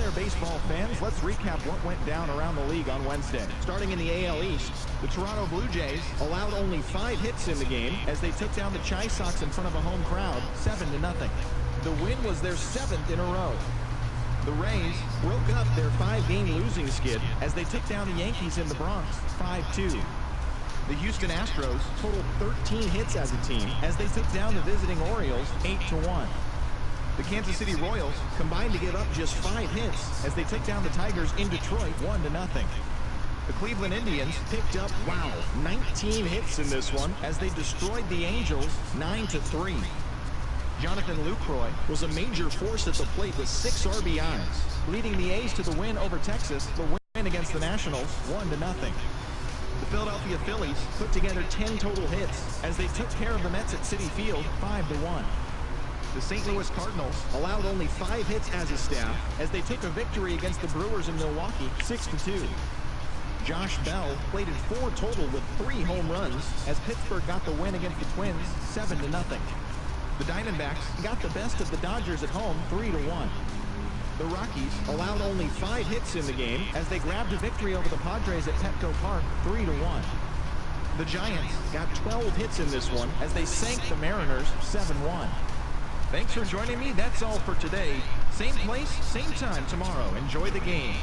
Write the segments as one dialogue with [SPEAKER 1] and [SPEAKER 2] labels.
[SPEAKER 1] there, baseball fans. Let's recap what went down around the league on Wednesday. Starting in the AL East, the Toronto Blue Jays allowed only 5 hits in the game as they took down the Chi Sox in front of a home crowd, 7-0. The win was their 7th in a row. The Rays broke up their 5-game losing skid as they took down the Yankees in the Bronx, 5-2. The Houston Astros totaled 13 hits as a team as they took down the visiting Orioles, 8-1. The Kansas City Royals combined to give up just 5 hits as they took down the Tigers in Detroit 1-0. The Cleveland Indians picked up, 19 hits in this one as they destroyed the Angels 9-3. Jonathan Lucroy was a major force at the plate with 6 RBIs, leading the A's to the win over Texas, the win against the Nationals 1-0. The Philadelphia Phillies put together 10 total hits as they took care of the Mets at Citi Field 5-1. The St. Louis Cardinals allowed only 5 hits as a staff as they took a victory against the Brewers in Milwaukee 6-2. Josh Bell plated 4 total with 3 home runs as Pittsburgh got the win against the Twins 7-0. The Diamondbacks got the best of the Dodgers at home 3-1. The Rockies allowed only 5 hits in the game as they grabbed a victory over the Padres at Petco Park 3-1. The Giants got 12 hits in this one as they sank the Mariners 7-1. Thanks for joining me. That's all for today. Same place, same time tomorrow. Enjoy the games.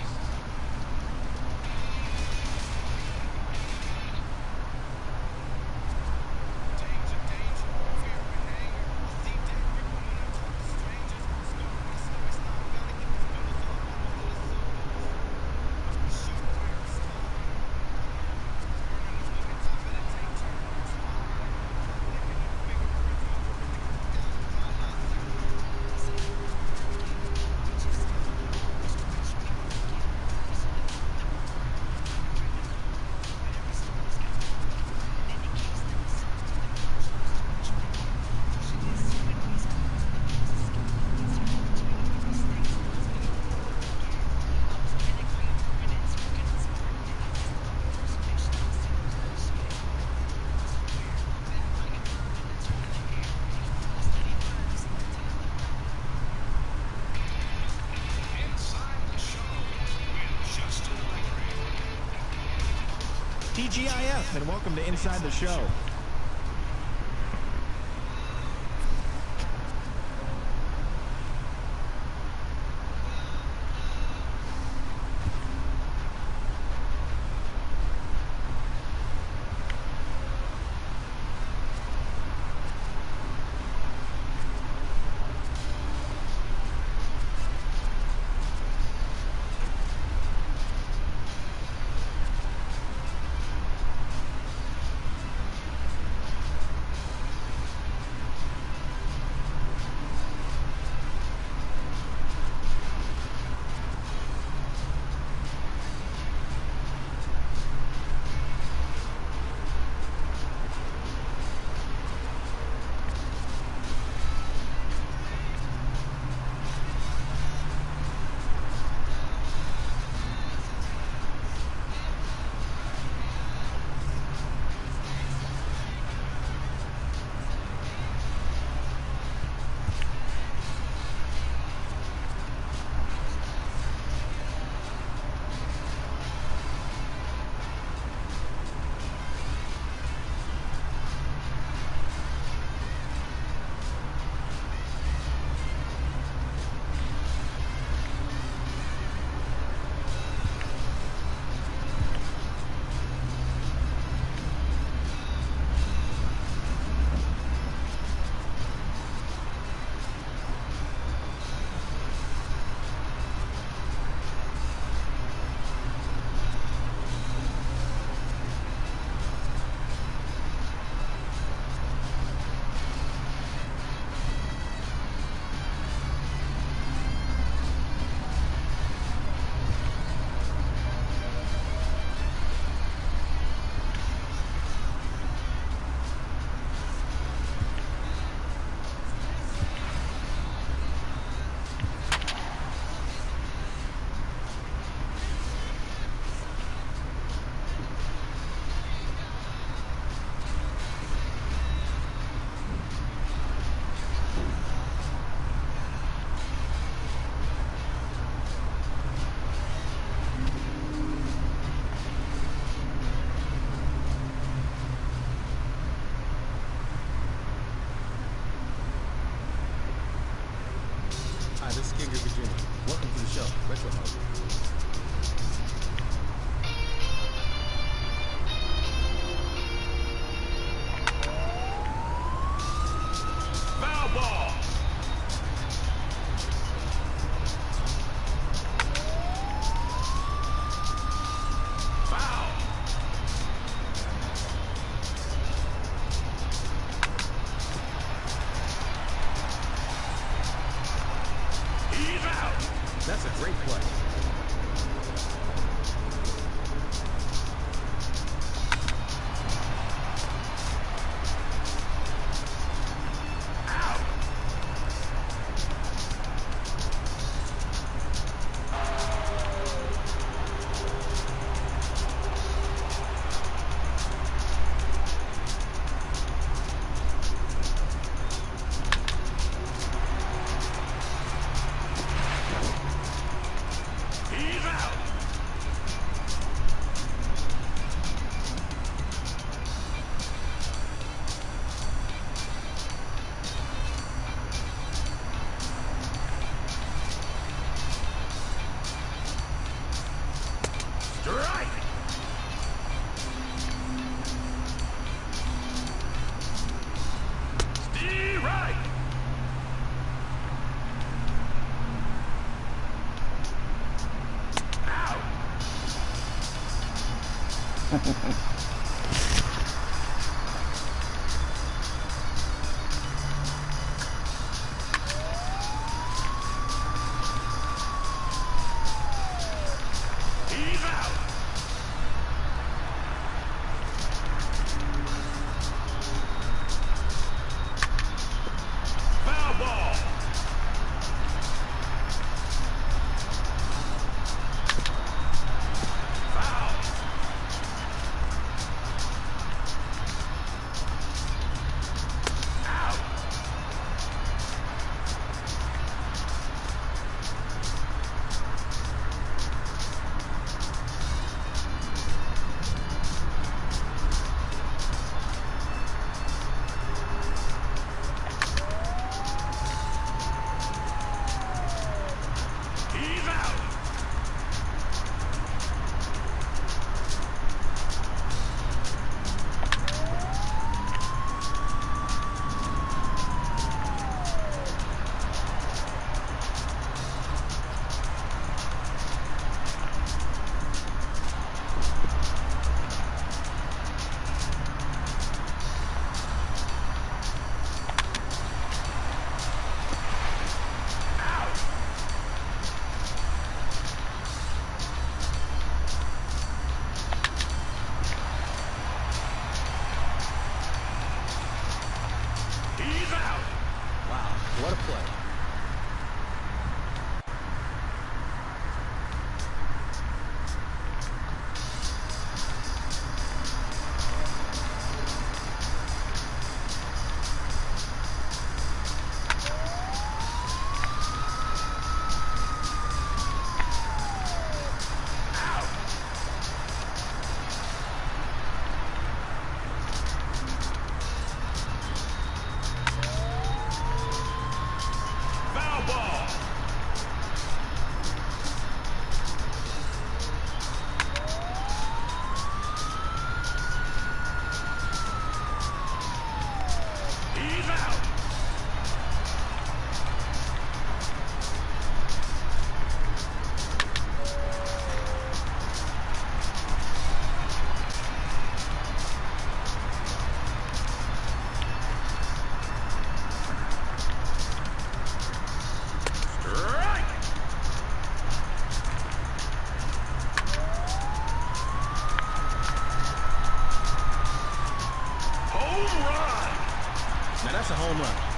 [SPEAKER 1] TGIF, and welcome to Inside the Show. That's a great play. What a play. Now that's a home run.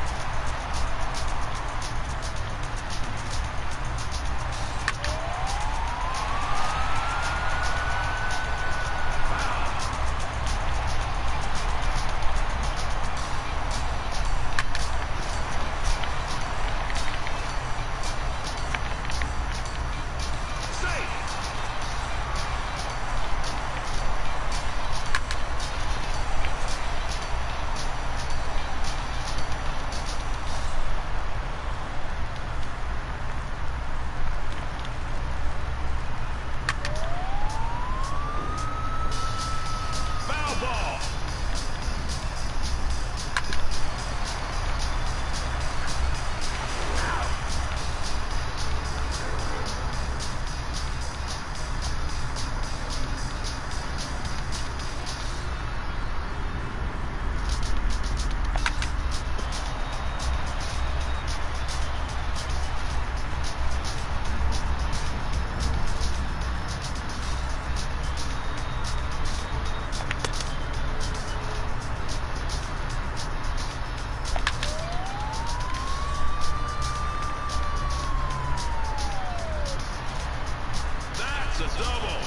[SPEAKER 2] That's a double.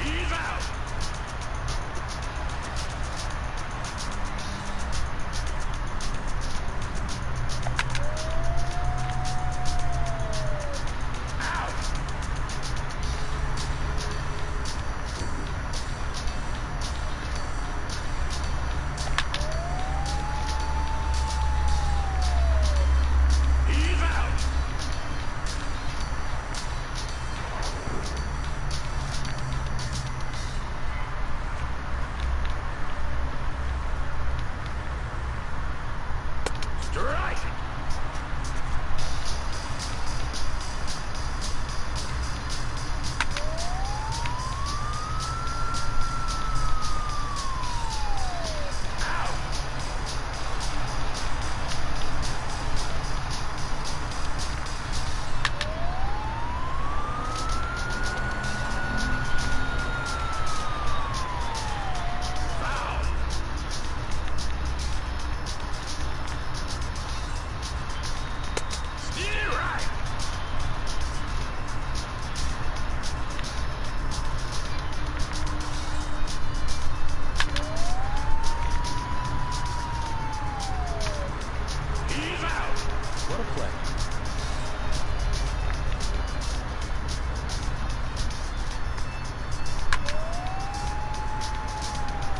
[SPEAKER 2] He's out. He's out. Strike. Foul. Steer right. He's out.
[SPEAKER 1] What a play.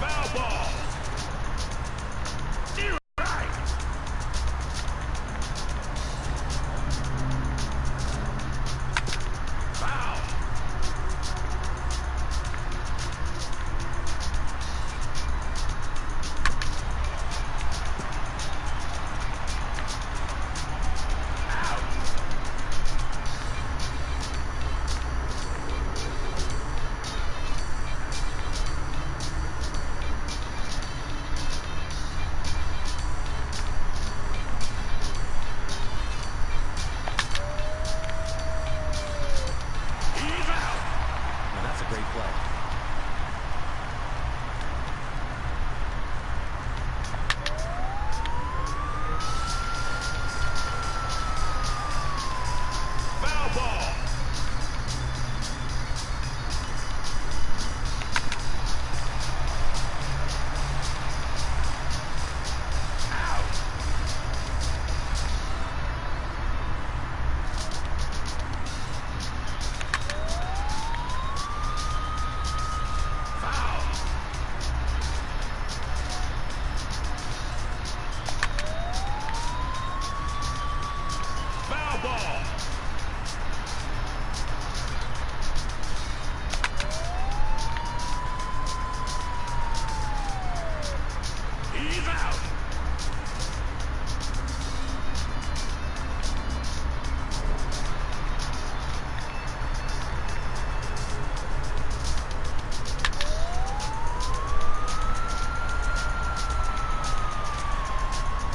[SPEAKER 2] Foul ball. Steer right. Foul. Out. He's out.
[SPEAKER 1] Now that's a great play.
[SPEAKER 2] Foul ball. Out. Foul. Foul ball. He's out.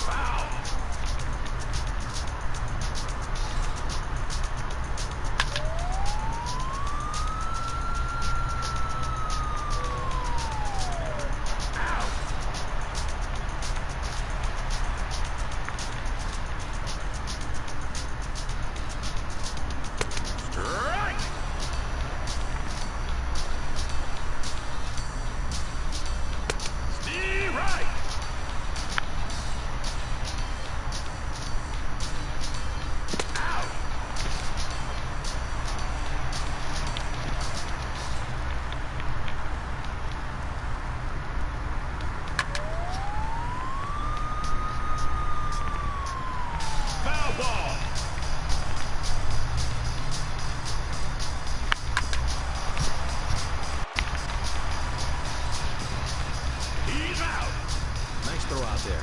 [SPEAKER 2] Foul. Out. Strike. Steer right. Out. Foul ball. He's out.
[SPEAKER 1] Nice throw out there.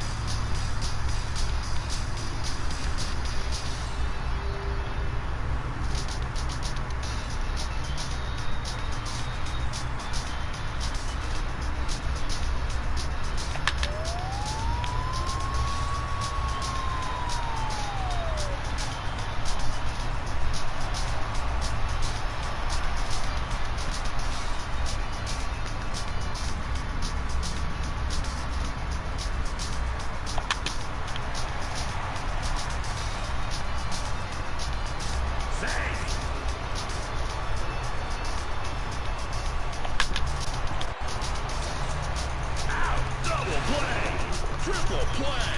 [SPEAKER 2] Triple play.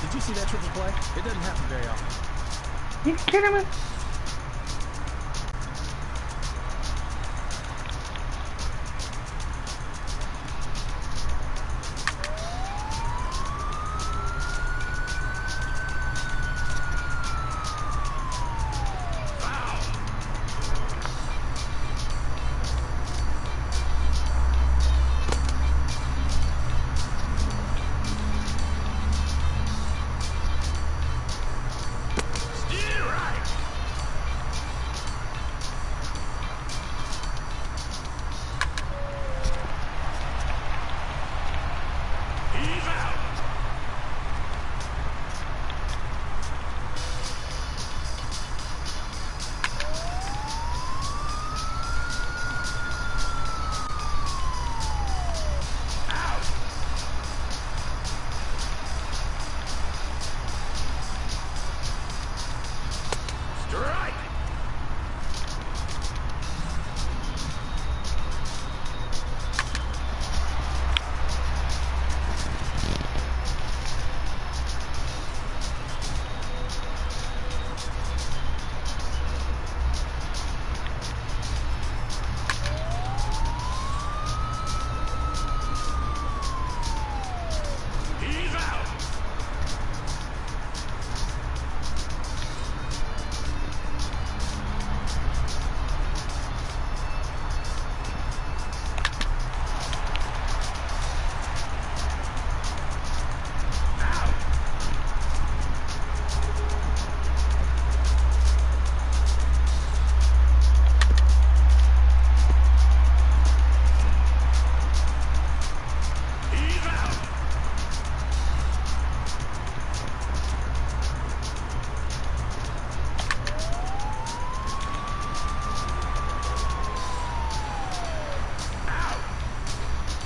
[SPEAKER 3] Did you see that triple play? It doesn't happen very often.
[SPEAKER 4] You kidding me?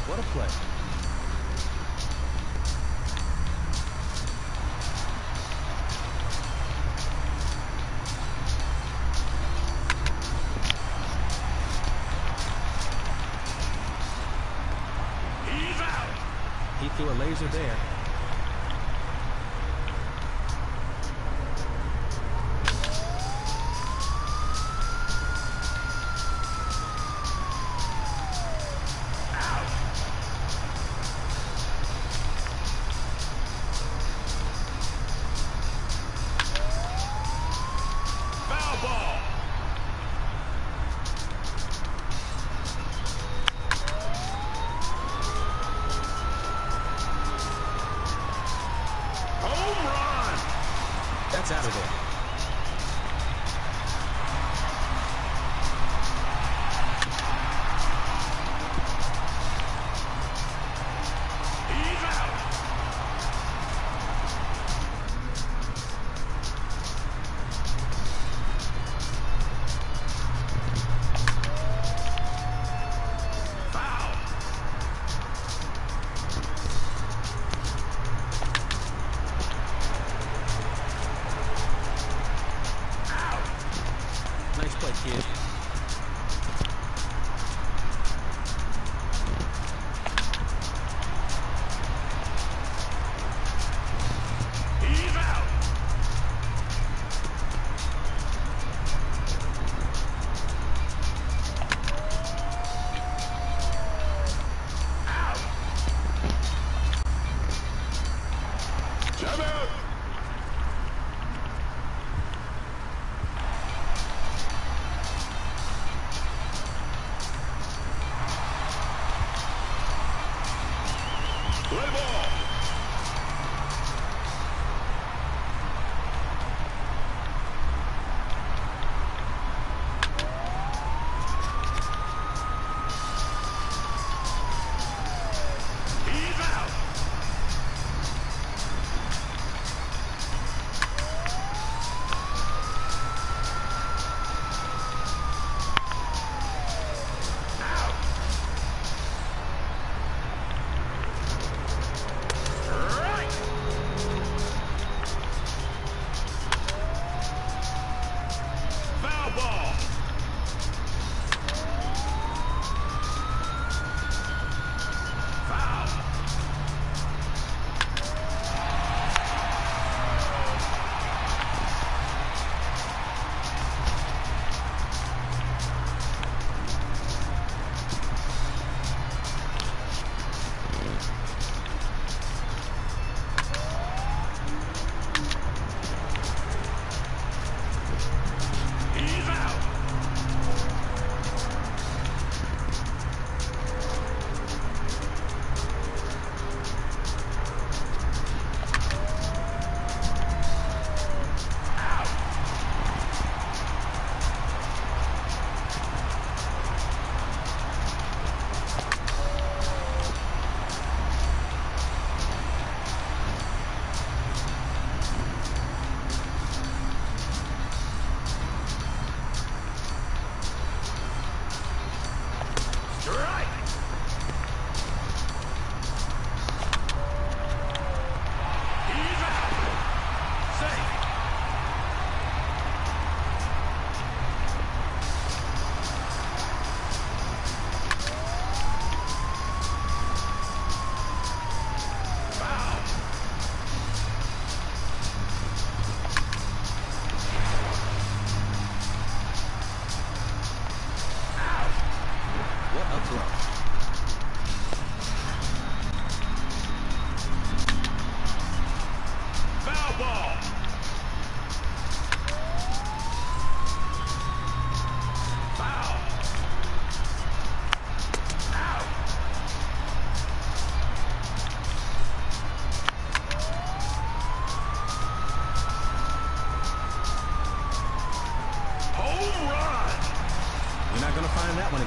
[SPEAKER 3] What a play.
[SPEAKER 2] He's out.
[SPEAKER 3] He threw a laser there. That's out of there.
[SPEAKER 2] He's out. Foul.
[SPEAKER 3] Nice play, kid.
[SPEAKER 2] He's out. Out. Jump out. Play ball. He's out. Out.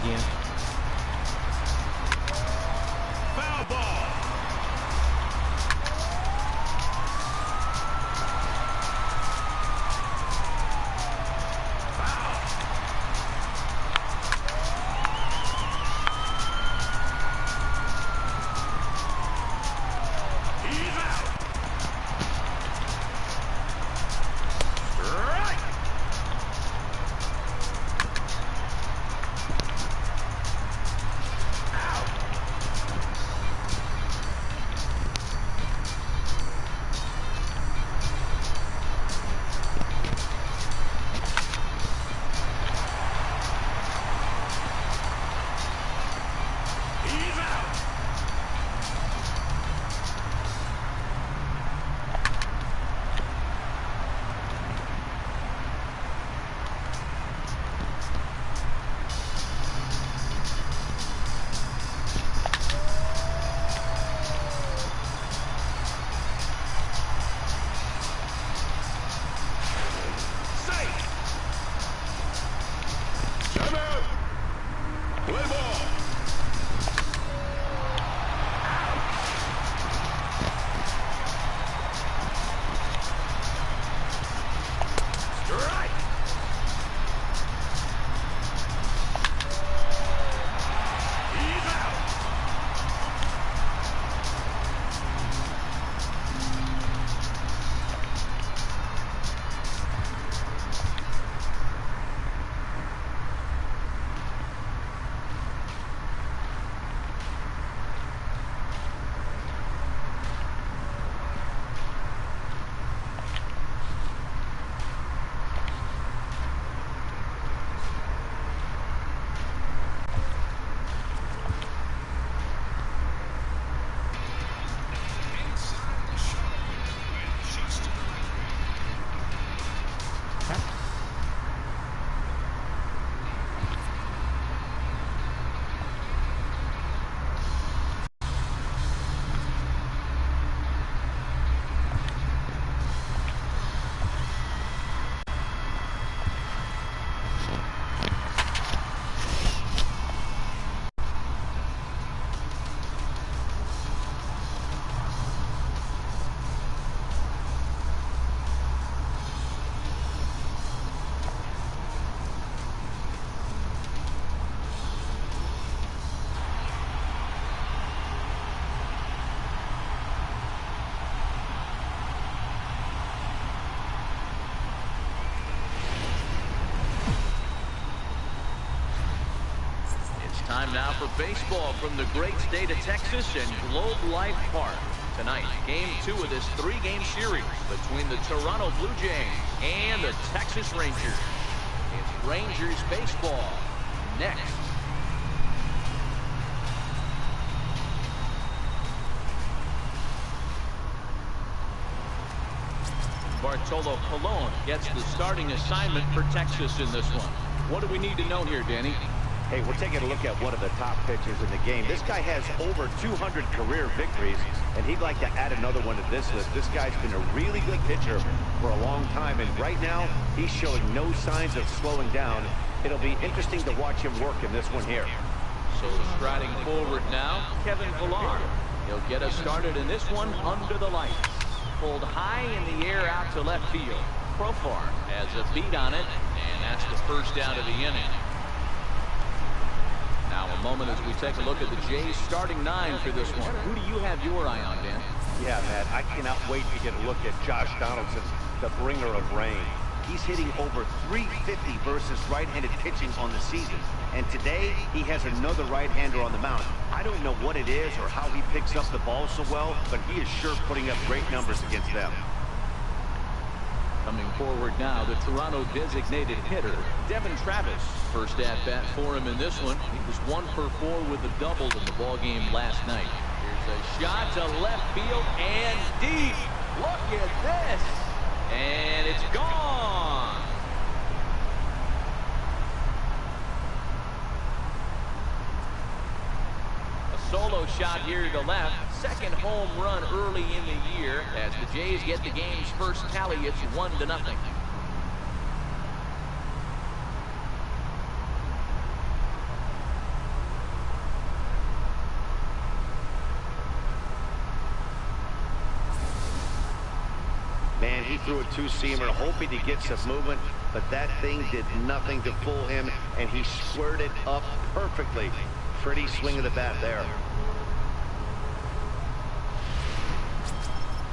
[SPEAKER 3] again.
[SPEAKER 2] Foul ball.
[SPEAKER 5] Time now for baseball from the great state of Texas and Globe Life Park. Tonight, Game 2 of this 3-game series between the Toronto Blue Jays and the Texas Rangers. It's Rangers baseball next. Bartolo Colon gets the starting assignment for Texas in this one. What do we need to know here, Danny?
[SPEAKER 6] Hey, we're taking a look at one of the top pitchers in the game. This guy has over 200 career victories, and he'd like to add another one to this list. This guy's been a really good pitcher for a long time, and right now, he's showing no signs of slowing down. It'll be interesting to watch him work in this one here.
[SPEAKER 5] So striding forward now, Kevin Farr. He'll get us started in this one under the lights. Pulled high in the air out to left field. Farr has a beat on it, and that's the first out of the inning. Now a moment as we take a look at the Jays starting 9 for this one. Who do you have your eye on, Dan?
[SPEAKER 6] Yeah, Matt, I cannot wait to get a look at Josh Donaldson, the bringer of rain. He's hitting over .350 versus right-handed pitching on the season. And today, he has another right-hander on the mound. I don't know what it is or how he picks up the ball so well, but he is sure putting up great numbers against them.
[SPEAKER 5] Coming forward now, the Toronto designated hitter, Devin Travis. First at-bat for him in this one. He was 1 for 4 with a double in the ballgame last night. Here's a shot to left field and deep. Look at this. And it's gone. A solo shot here to left. Second home run early in the year as the Jays get the game's first tally. It's 1-0.
[SPEAKER 6] And he threw a two-seamer, hoping to get some movement, but that thing did nothing to fool him, and he squared it up perfectly. Pretty swing of the bat there.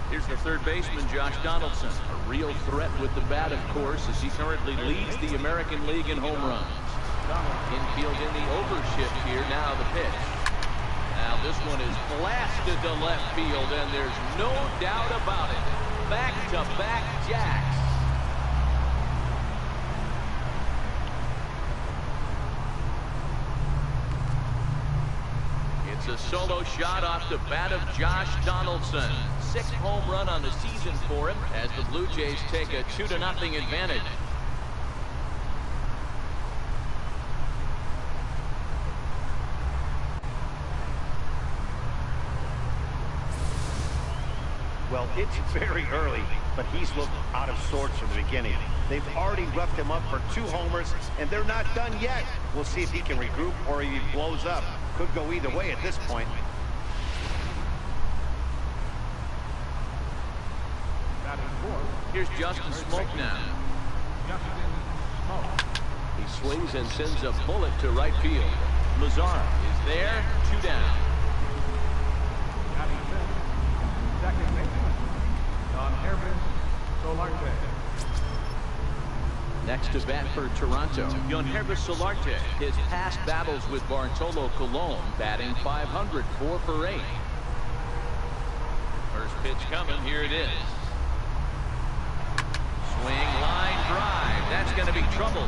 [SPEAKER 5] Here's the third baseman, Josh Donaldson. A real threat with the bat, of course, as he currently leads the American League in home runs. Infield in the overshift here. Now the pitch. Now this one is blasted to left field, and there's no doubt about it. Back-to-back jacks. It's a solo shot off the bat of Josh Donaldson. 6th home run on the season for him as the Blue Jays take a 2-0 advantage.
[SPEAKER 6] Well, it's very early, but he's looked out of sorts from the beginning. They've already roughed him up for 2 homers, and they're not done yet. We'll see if he can regroup or if he blows up. Could go either way at this point.
[SPEAKER 5] Here's Justin Smoke now. He swings and sends a bullet to right field. Lazar is there, 2 down.
[SPEAKER 3] Second baseman, Solarte.
[SPEAKER 5] Next to bat for Toronto, Yonhervis Solarte. His past battles with Bartolo Colon, batting .500, 4 for 8. First pitch coming, here it is. Swing, line drive. That's going to be trouble.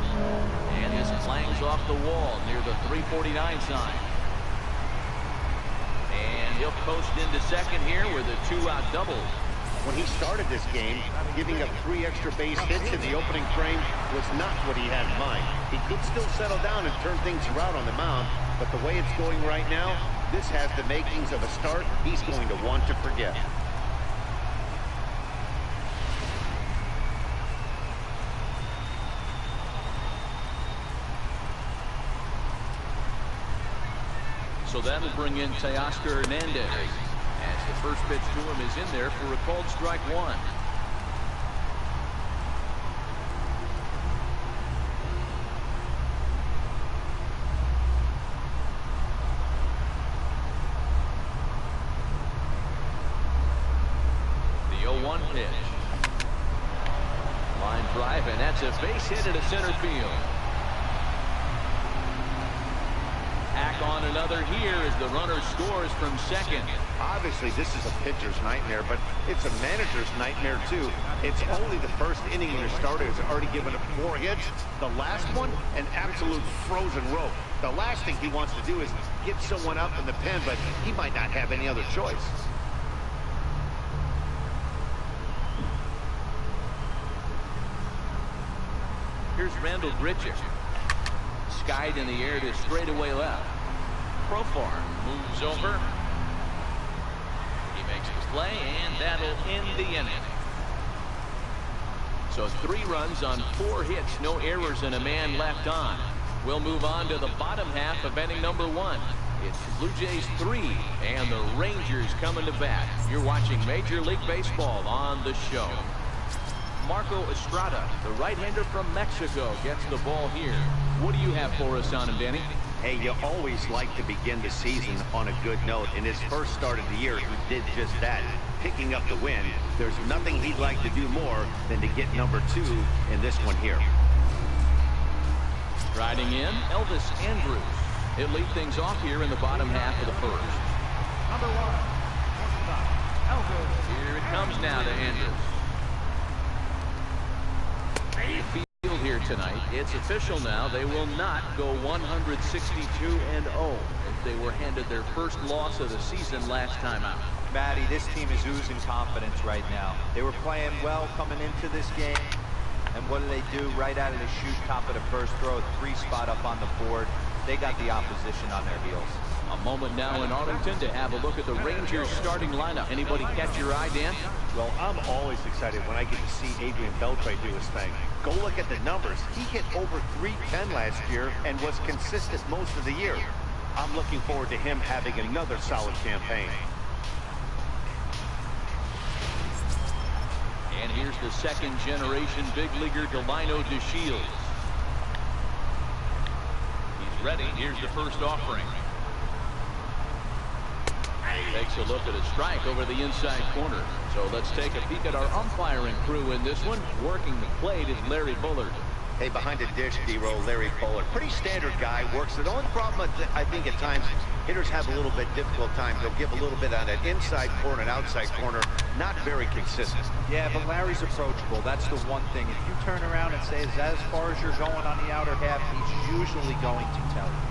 [SPEAKER 5] And his clangs off the wall near the 349 sign. And he'll coast into second here with a 2-out double.
[SPEAKER 6] When he started this game, giving up 3 extra base hits in the opening frame was not what he had in mind. He could still settle down and turn things around on the mound, but the way it's going right now, this has the makings of a start he's going to want to forget.
[SPEAKER 5] So that'll bring in Teoscar Hernandez as the first pitch to him is in there for a called strike 1. The 0-1 pitch. Line drive, and that's a base hit into center field. On another here as the runner scores from second.
[SPEAKER 6] Obviously, this is a pitcher's nightmare, but it's a manager's nightmare, too. It's only the first inning your starter has already given up 4 hits. The last one, an absolute frozen rope. The last thing he wants to do is get someone up in the pen, but he might not have any other choice.
[SPEAKER 5] Here's Randall Grichuk. Skied in the air to straightaway left. Farr moves over. He makes the play, and that'll end the inning. So 3 runs on 4 hits, no errors, and a man left on. We'll move on to the bottom half of inning number 1. It's Blue Jays 3 and the Rangers coming to bat. You're watching Major League Baseball on the show. Marco Estrada, the right-hander from Mexico, gets the ball here. What do you have for us on him, Danny?
[SPEAKER 6] Hey, you always like to begin the season on a good note. In his first start of the year, he did just that, picking up the win. There's nothing he'd like to do more than to get number 2 in this one here.
[SPEAKER 5] Riding in, Elvis Andrus. He'll lead things off here in the bottom half of the first.
[SPEAKER 3] Number 1, Elvis.
[SPEAKER 5] Here it comes now to Andrus. Field here tonight. It's official now. They will not go 162-0 as they were handed their first loss of the season last time out.
[SPEAKER 7] Matty, this team is oozing confidence right now. They were playing well coming into this game. And what do? Right out of the chute, top of the first, throw a 3 spot up on the board. They got the opposition on their heels.
[SPEAKER 5] A moment now in Arlington to have a look at the Rangers starting lineup. Anybody catch your eye, Dan?
[SPEAKER 6] Well, I'm always excited when I get to see Adrian Beltre do his thing. Go look at the numbers. He hit over .310 last year and was consistent most of the year. I'm looking forward to him having another solid campaign.
[SPEAKER 5] And here's the second-generation big leaguer Delino DeShields. He's ready. Here's the first offering. Takes a look at a strike over the inside corner. So let's take a peek at our umpiring crew in this one. Working the plate is Larry Bullard.
[SPEAKER 6] Hey, behind the dish, D-Roll, Larry Bullard. Pretty standard guy, works it. The only problem, I think, at times, hitters have a little bit difficult time. They'll give a little bit on that inside corner and outside corner. Not very consistent.
[SPEAKER 7] Yeah, but Larry's approachable. That's the one thing. If you turn around and say, is that as far as you're going on the outer half, he's usually going to tell you.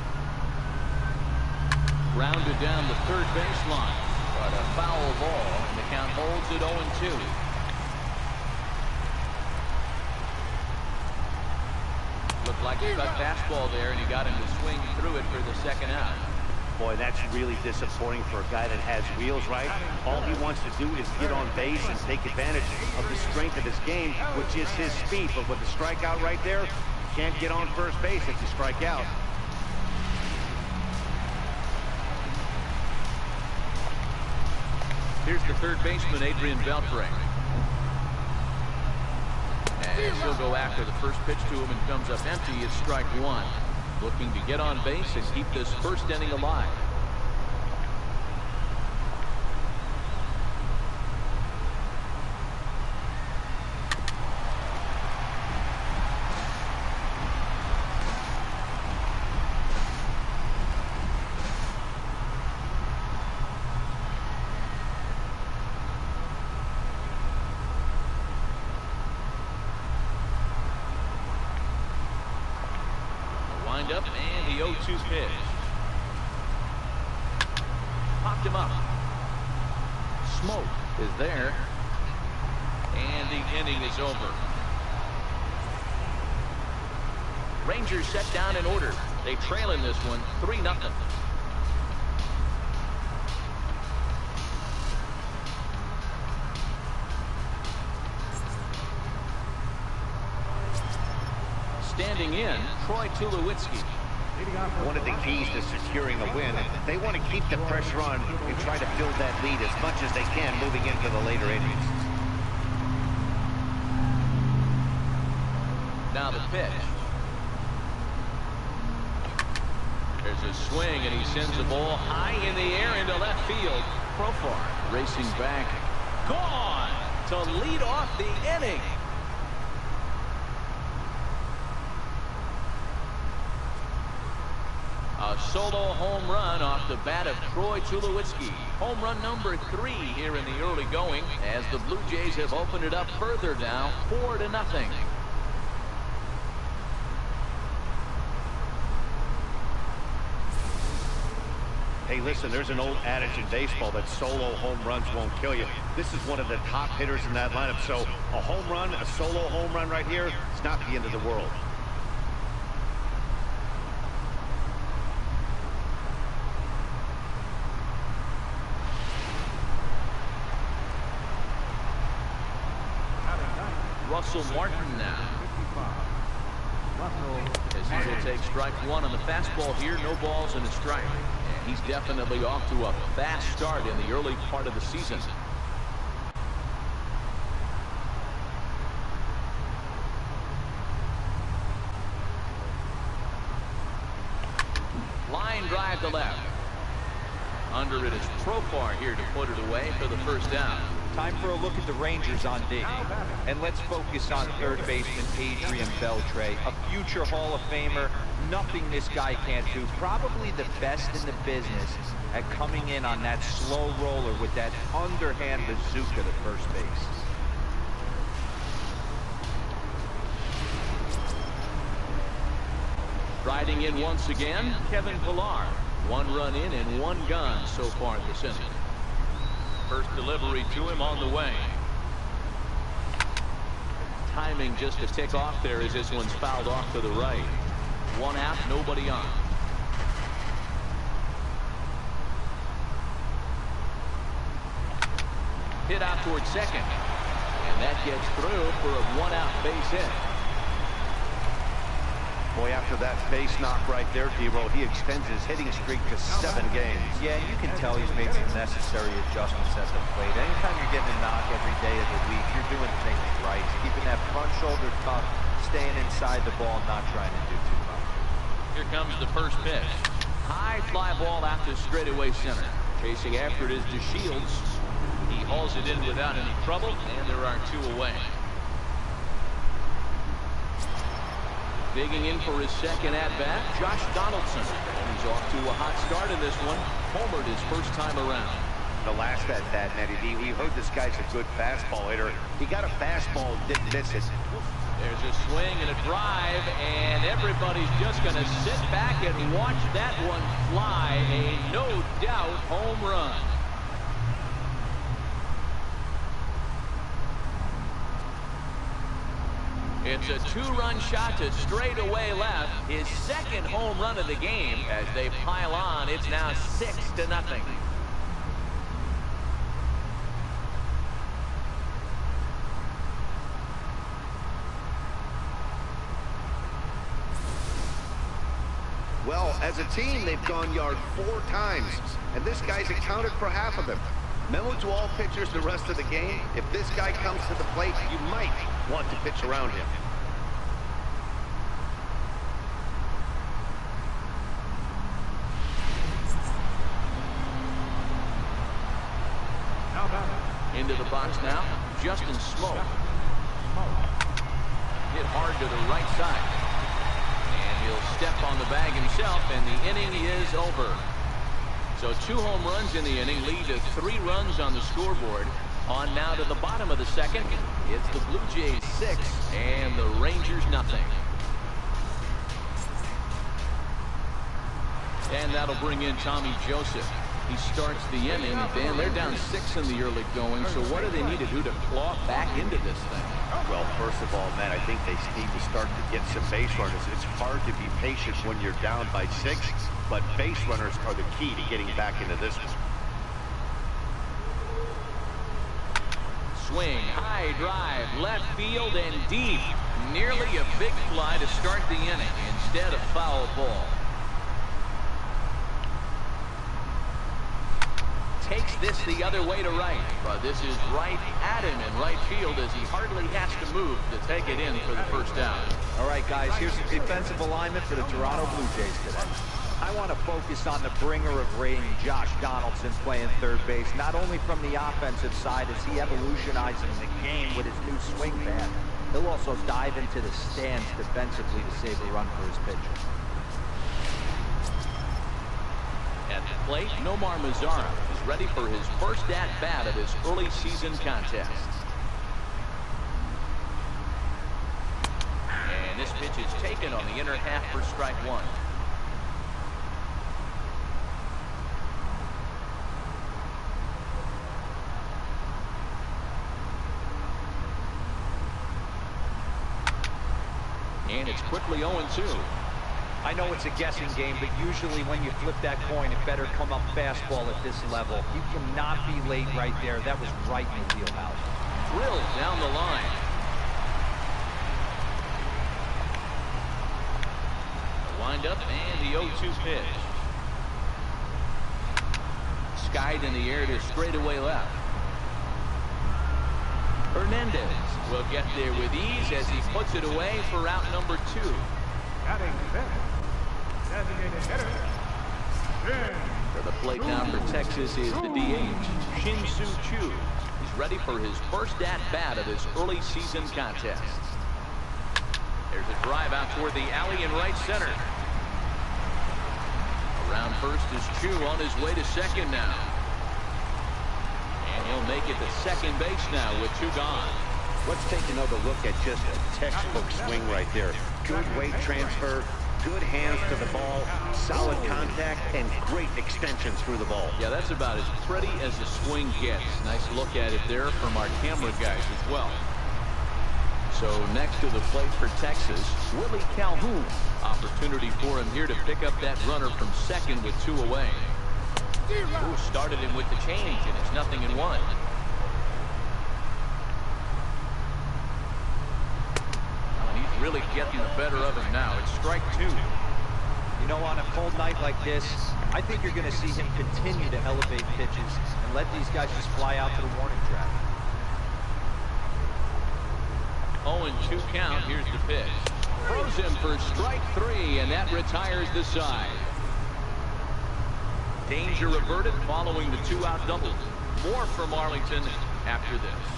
[SPEAKER 5] Grounded down the third baseline, but a foul ball, and the count holds at 0-2. Looked like he got fastball there, and he got him to swing through it for the second out.
[SPEAKER 6] Boy, that's really disappointing for a guy that has wheels, right? All he wants to do is get on base and take advantage of the strength of his game, which is his speed. But with the strikeout right there, you can't get on first base if you strike out.
[SPEAKER 5] Here's the third baseman, Adrian Beltre. And he'll go after the first pitch to him and comes up empty. It's strike one. Looking to get on base and keep this first inning alive. Up and the 0-2 pitch. Popped him up. Smoke is there. And the inning is over. Rangers set down in order. They trail in this one 3-0. Standing in, Troy Tulowitzki.
[SPEAKER 6] One of the keys to securing a win, they want to keep the pressure on and try to build that lead as much as they can moving into the later innings.
[SPEAKER 5] Now the pitch. There's a swing, and he sends the ball high in the air into left field. Farr racing back. Gone to lead off the inning. A solo home run off the bat of Troy Tulowitzki. Home run number 3 here in the early going as the Blue Jays have opened it up further now, 4-0.
[SPEAKER 6] Hey, listen, there's an old adage in baseball that solo home runs won't kill you. This is one of the top hitters in that lineup. So a home run, a solo home run right here, it's not the end of the world.
[SPEAKER 5] Russell Martin now. As he will take strike one on the fastball here, no balls and a strike. And he's definitely off to a fast start in the early part of the season. Line drive to left. Under it is Farr here to put it away for the first down.
[SPEAKER 7] Time for a look at the Rangers on D. And let's focus on third baseman Adrian Beltre, a future Hall of Famer. Nothing this guy can't do. Probably the best in the business at coming in on that slow roller with that underhand bazooka to first base.
[SPEAKER 5] Riding in once again, Kevin Farr. 1 run in and 1 gone so far this inning. First delivery to him on the way. Timing just to tick off there as this one's fouled off to the right. 1 out, nobody on. Hit out towards second. And that gets through for a 1-out base hit.
[SPEAKER 6] Boy, after that base knock right there, D-Roll, he extends his hitting streak to 7 games.
[SPEAKER 7] Yeah, you can tell he's made some necessary adjustments at the plate. Anytime you're getting a knock every day of the week, you're doing things right? Keeping that front shoulder tucked, staying inside the ball, not trying to do too much.
[SPEAKER 5] Here comes the first pitch. High fly ball out to straightaway center. Chasing after it is DeShields. He hauls it in without any trouble, and there are 2 away. Digging in for his second at-bat, Josh Donaldson. And he's off to a hot start in this one. Homered his first time around.
[SPEAKER 6] The last at-bat, Matty D, we heard this guy's a good fastball hitter. He got a fastball and didn't miss it.
[SPEAKER 5] There's a swing and a drive, and everybody's just going to sit back and watch that one fly. A no-doubt home run. It's a 2-run shot to straightaway left. His second home run of the game. As they pile on, it's now 6-0.
[SPEAKER 6] Well, as a team, they've gone yard 4 times, and this guy's accounted for half of them. Memo to all pitchers the rest of the game, if this guy comes to the plate, you might want to pitch around him.
[SPEAKER 5] Into the box now, Justin Smoke. Hit hard to the right side. And he'll step on the bag himself, and the inning is over. So 2 home runs in the inning lead to 3 runs on the scoreboard. On now to the bottom of the second. It's the Blue Jays 6 and the Rangers nothing. And that'll bring in Tommy Joseph. He starts the inning, and Dan, they're down 6 in the early going, so what do they need to do to claw back into this thing?
[SPEAKER 6] Well, first of all, Matt, I think they need to start to get some base runners. It's hard to be patient when you're down by 6, but base runners are the key to getting back into this one.
[SPEAKER 5] Swing, high drive, left field and deep. Nearly a big fly to start the inning instead of foul ball. Takes this the other way to right, but this is right at him in right field as he hardly has to move to take it in for the first down.
[SPEAKER 7] All right, guys, here's the defensive alignment for the Toronto Blue Jays today. I want to focus on the bringer of rain, Josh Donaldson, playing third base, not only from the offensive side as he evolutionizes the game with his new swing pad. He'll also dive into the stands defensively to save a run for his pitcher.
[SPEAKER 5] At the plate, Nomar Mazara is ready for his first at-bat of his early season contest. And this pitch is taken on the inner half for strike 1. And it's quickly 0-2.
[SPEAKER 7] I know it's a guessing game, but usually when you flip that coin, it better come up fastball at this level. You cannot be late right there. That was right in the wheelhouse.
[SPEAKER 5] Drilled down the line. The windup and the 0-2 pitch. Skied in the air to straightaway left. Hernandez will get there with ease as he puts it away for out number 2.
[SPEAKER 2] Batting fifth, designated hitter,
[SPEAKER 5] For the plate now for Texas is the DH, Shin-Soo Choo. He's ready for his first at-bat of his early season contest. There's a drive out toward the alley in right center. Around first is Choo on his way to second now. And he'll make it to second base now with 2 gone.
[SPEAKER 6] Let's take another look at just a textbook swing right there. Good weight transfer, good hands to the ball, solid contact, and great extension through the ball.
[SPEAKER 5] Yeah, that's about as pretty as the swing gets. Nice look at it there from our camera guys as well. So next to the plate for Texas, Willie Calhoun. Opportunity for him here to pick up that runner from second with 2 away. Ooh, started him with the change, and it's 0-1. Really getting the better of him now. It's strike 2.
[SPEAKER 7] You know, on a cold night like this, I think you're going to see him continue to elevate pitches and let these guys just fly out to the warning track.
[SPEAKER 5] 0-2 count. Here's the pitch. Throws him for strike 3, and that retires the side. Danger averted following the 2-out double. More from Arlington after this.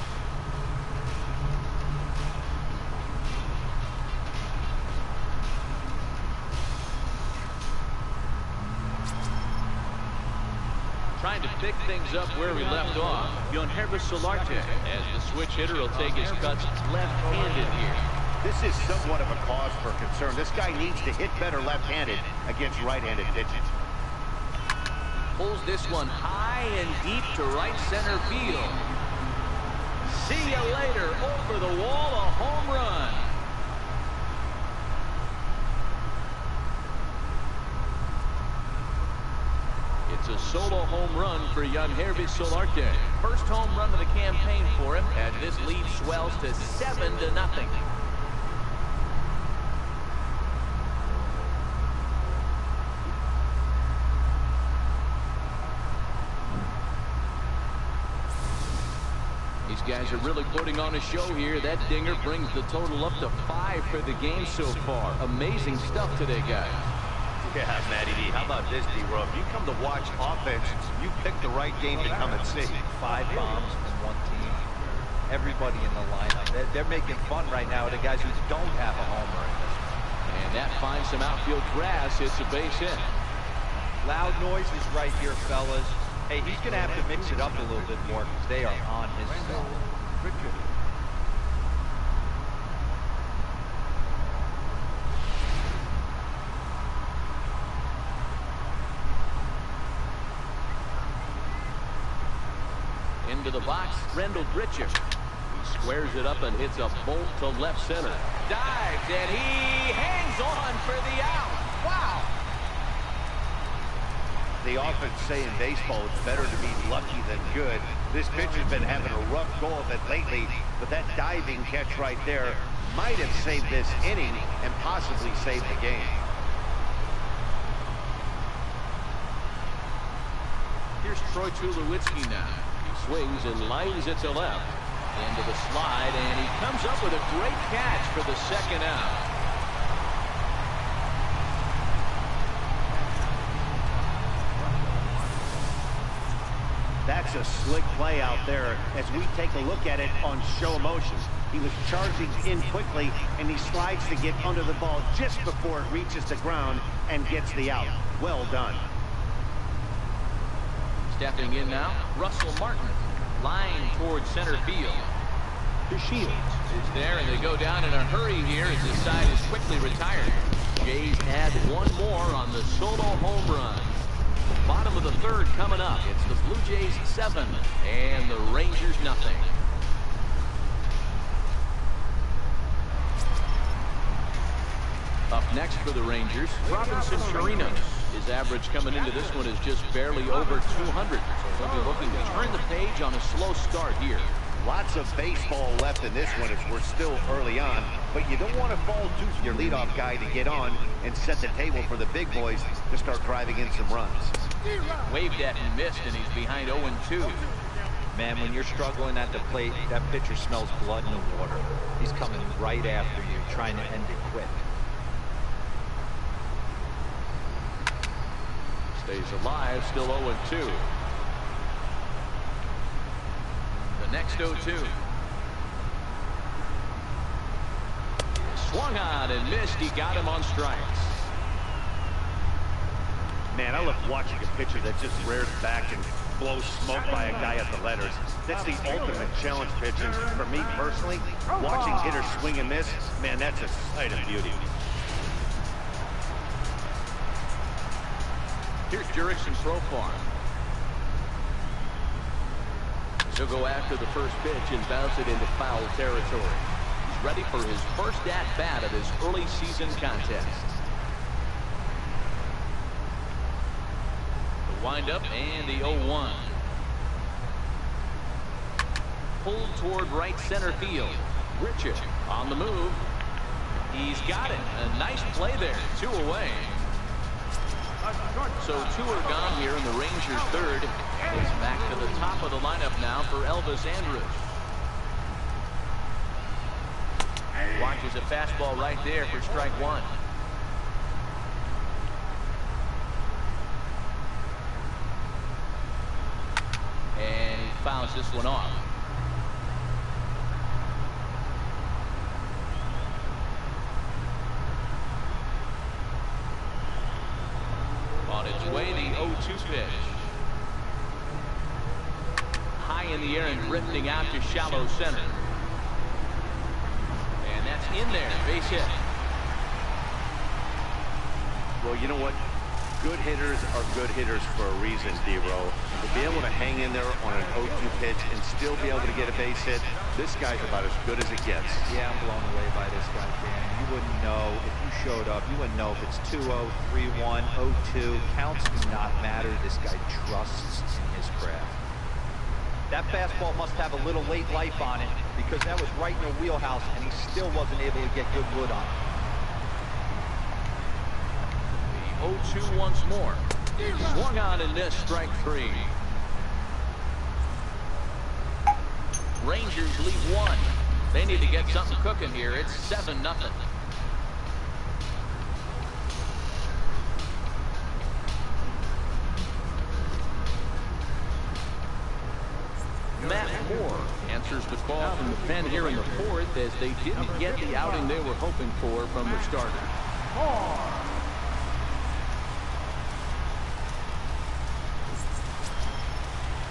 [SPEAKER 5] Trying to pick things up where we left off. Yohannes Solarte, as the switch hitter, will take his cuts left-handed here.
[SPEAKER 6] This is somewhat of a cause for concern. This guy needs to hit better left-handed against right-handed pitchers.
[SPEAKER 5] Pulls this one high and deep to right center field. See you later. Over the wall, a home run. It's a solo home run for Yohannes Solarte. First home run of the campaign for him, and this lead swells to 7-0. These guys are really putting on a show here. That dinger brings the total up to 5 for the game so far. Amazing stuff today, guys.
[SPEAKER 6] Yeah, Matty D. How about this, D-Row? If you come to watch offense, you pick the right game to come and see.
[SPEAKER 7] 5 bombs in one team. Everybody in the lineup. They're making fun right now of the guys who don't have a homer in this one.
[SPEAKER 5] And that finds some outfield grass. It's a base hit.
[SPEAKER 7] Loud noises right here, fellas. Hey, he's going to have to mix it up a little bit more because they are on his side.
[SPEAKER 5] Into the box, Rendell Britcher. He squares it up and hits a bolt to left center. Dives, and he hangs on for the out. Wow.
[SPEAKER 6] They often say in baseball it's better to be lucky than good. This pitcher's been having a rough go of it lately, but that diving catch right there might have saved this inning and possibly saved the game.
[SPEAKER 5] Here's Troy Tulowitzki now. He swings and lines it to left. Into the slide, and he comes up with a great catch for the second out.
[SPEAKER 6] That's a slick play out there as we take a look at it on Show Emotions. He was charging in quickly, and he slides to get under the ball just before it reaches the ground and gets the out. Well done.
[SPEAKER 5] Stepping in now, Russell Martin. Line towards center field. The Shields is there, and they go down in a hurry here as the side is quickly retired. Jays add one more on the solo home run. Bottom of the third coming up. It's the Blue Jays 7 and the Rangers nothing. Up next for the Rangers, Robinson Chirinos. His average coming into this one is just barely over 200. So he'll be looking to turn the page on a slow start here.
[SPEAKER 6] Lots of baseball left in this one as we're still early on, but you don't want to fall to your leadoff guy to get on and set the table for the big boys to start driving in some runs.
[SPEAKER 5] Waved at and missed, and he's behind 0-2.
[SPEAKER 7] Man, when you're struggling at the plate, that pitcher smells blood in the water. He's coming right after you, trying to end it quick.
[SPEAKER 5] Stays alive, still 0-2. The next 0-2. Swung on and missed. He got him on strikes.
[SPEAKER 6] Man, I love watching a pitcher that just rears back and blows smoke by a guy at the letters. That's the ultimate challenge pitch. And for me personally, watching hitters swing and miss, man, that's a sight of beauty.
[SPEAKER 5] Here's Jurickson Farr. He'll go after the first pitch and bounce it into foul territory. He's ready for his first at-bat of his early season contest. The windup and the 0-1. Pulled toward right center field. Richard on the move. He's got it. A nice play there. 2 away. So 2 are gone here in the Rangers' third. It's back to the top of the lineup now for Elvis Andrus. Watches a fastball right there for strike one. And he fouls this one off. On its way, the 0-2 pitch. High in the air and drifting out to shallow center. And that's in there, base hit.
[SPEAKER 6] Well, you know what? Good hitters are good hitters for a reason, D-Row. To be able to hang in there on an 0-2 pitch and still be able to get a base hit, this guy's about as good as it gets.
[SPEAKER 7] Yeah, I'm blown away by this guy, Dan. You wouldn't know if you showed up. You wouldn't know if it's 2-0, 3-1, 0-2. Counts do not matter. This guy trusts in his craft. That fastball must have a little late life on it because that was right in the wheelhouse, and he still wasn't able to get good wood on it.
[SPEAKER 5] 0-2 once more. Swung on and missed, strike three. Rangers lead one. They need to get something cooking here. It's 7-0. Matt Moore answers the call from the pen here in the fourth as they didn't get the outing they were hoping for from the starter.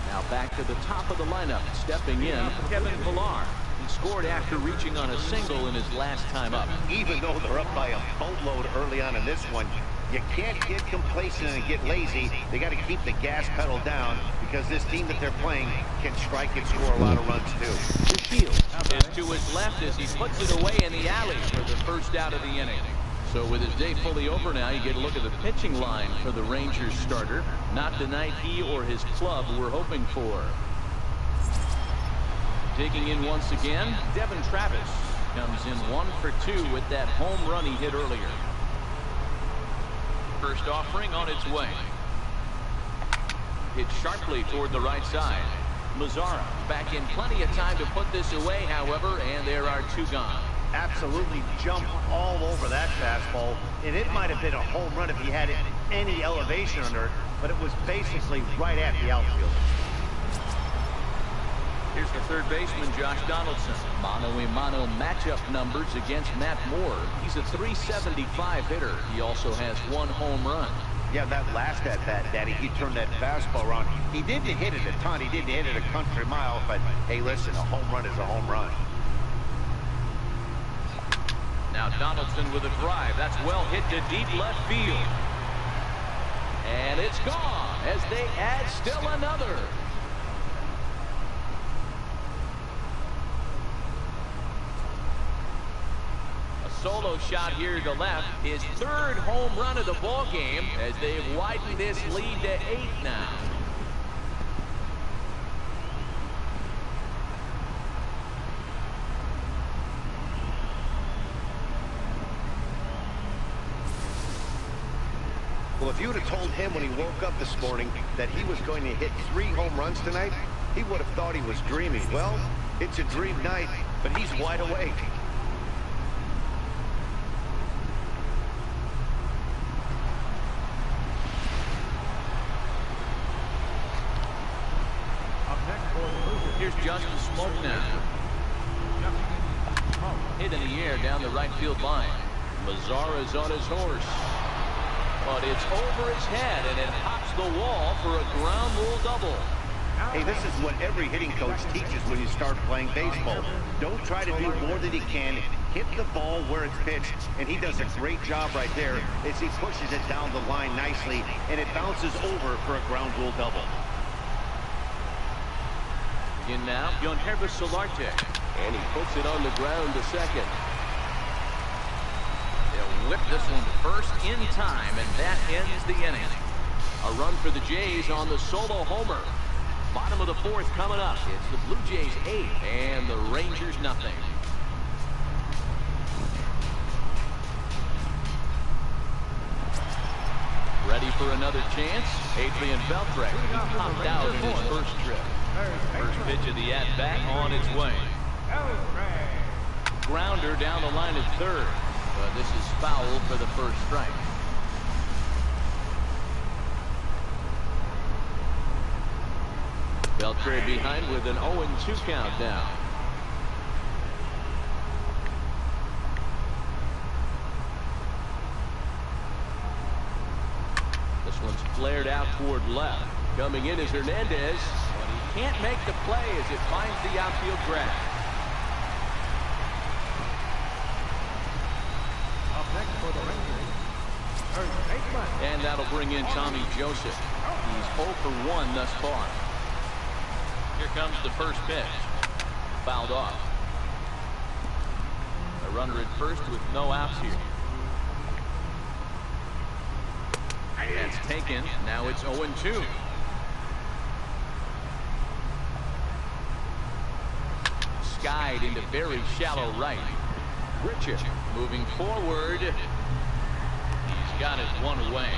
[SPEAKER 5] Now back to the top of the lineup, stepping in, Kevin Farr. He scored after reaching on a single in his last time up.
[SPEAKER 6] Even though they're up by a boatload early on in this one, you can't get complacent and get lazy. They got to keep the gas pedal down because this team that they're playing can strike and score a lot of runs too.
[SPEAKER 5] The shield is to his left as he puts it away in the alley for the first out of the inning. So with his day fully over now, you get a look at the pitching line for the Rangers starter. Not the night he or his club were hoping for. Digging in once again, Devin Travis comes in 1 for 2 with that home run he hit earlier. First offering on its way. Hit sharply toward the right side. Mazzara back in plenty of time to put this away, however, and there are 2 gone.
[SPEAKER 6] Absolutely jumped all over that fastball, and it might have been a home run if he had any elevation under it, but it was basically right at the outfield.
[SPEAKER 5] Here's the third baseman, Josh Donaldson. Mano-a-mano matchup numbers against Matt Moore. He's a .375 hitter. He also has 1 home run.
[SPEAKER 6] Yeah, that last at-bat, Daddy, he turned that fastball around. He didn't hit it a ton. He didn't hit it a country mile, but hey, listen, a home run is a home run.
[SPEAKER 5] Now Donaldson with a drive. That's well hit to deep left field. And it's gone as they add still another. A solo shot here to left. His 3rd home run of the ball game as they've widened this lead to 8 now.
[SPEAKER 6] Well, if you would have told him when he woke up this morning that he was going to hit 3 home runs tonight, he would have thought he was dreaming. Well, it's a dream night, but he's wide awake.
[SPEAKER 5] Here's Justin Smoke now. Hit in the air down the right field line. Mazzara's on his horse. But it's over his head, and it hops the wall for a ground rule double.
[SPEAKER 6] Hey, this is what every hitting coach teaches when you start playing baseball. Don't try to do more than you can. Hit the ball where it's pitched, and he does a great job right there as he pushes it down the line nicely, and it bounces over for a ground rule double.
[SPEAKER 5] In now, Yohannes Solarte. And he puts it on the ground to second. They'll whip this one first in time, and that ends the inning. A run for the Jays on the solo homer. Bottom of the 4th coming up. It's the Blue Jays 8 and the Rangers nothing. Ready for another chance? Adrian Beltre. He popped out in his first trip. First pitch of the at-bat on its way. grounder down the line at third. But this is foul for the first strike. Beltre behind with an 0-2 count now. This one's flared out toward left. Coming in is Hernandez, but he can't make the play as it finds the outfield grass.
[SPEAKER 2] Up next for the Rangers, third baseman.
[SPEAKER 5] And that'll bring in Tommy Joseph. He's 0 for 1 thus far. Here comes the first pitch. Fouled off. A runner at first with no outs here. That's taken. Now it's 0-2. Skied into very shallow right. Richard moving forward. He's got it one away.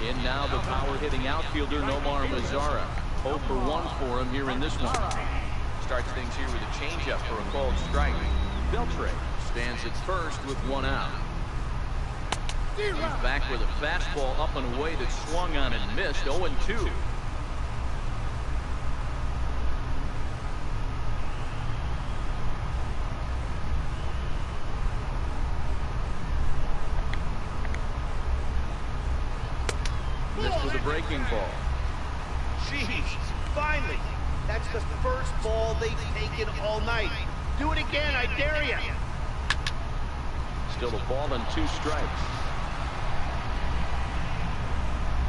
[SPEAKER 5] In now the power-hitting outfielder Nomar Mazara. 0 for 1 for him here in this one. Starts things here with a changeup for a called strike. Beltre stands at first with 1 out. He's back with a fastball up and away that swung on and missed. 0-2. Missed with a breaking ball.
[SPEAKER 6] Jeez, finally. That's the first ball they've taken all night. Do it again, I dare you.
[SPEAKER 5] Still a ball and 2 strikes.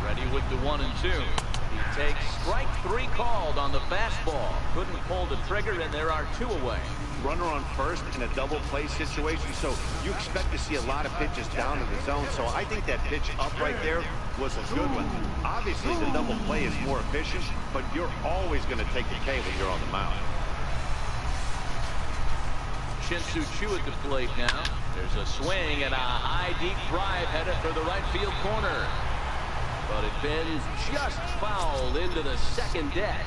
[SPEAKER 5] Ready with the 1-2. He takes strike 3 called on the fastball. Couldn't pull the trigger, and there are 2 away.
[SPEAKER 6] Runner on first in a double play situation, so you expect to see a lot of pitches down in the zone. So I think that pitch up right there was a good one. Obviously, the double play is more efficient, but you're always going to take the K when you're on the mound.
[SPEAKER 5] Shin-Soo Choo at the plate now. There's a swing and a high deep drive headed for the right field corner. But it bends just foul into the second deck.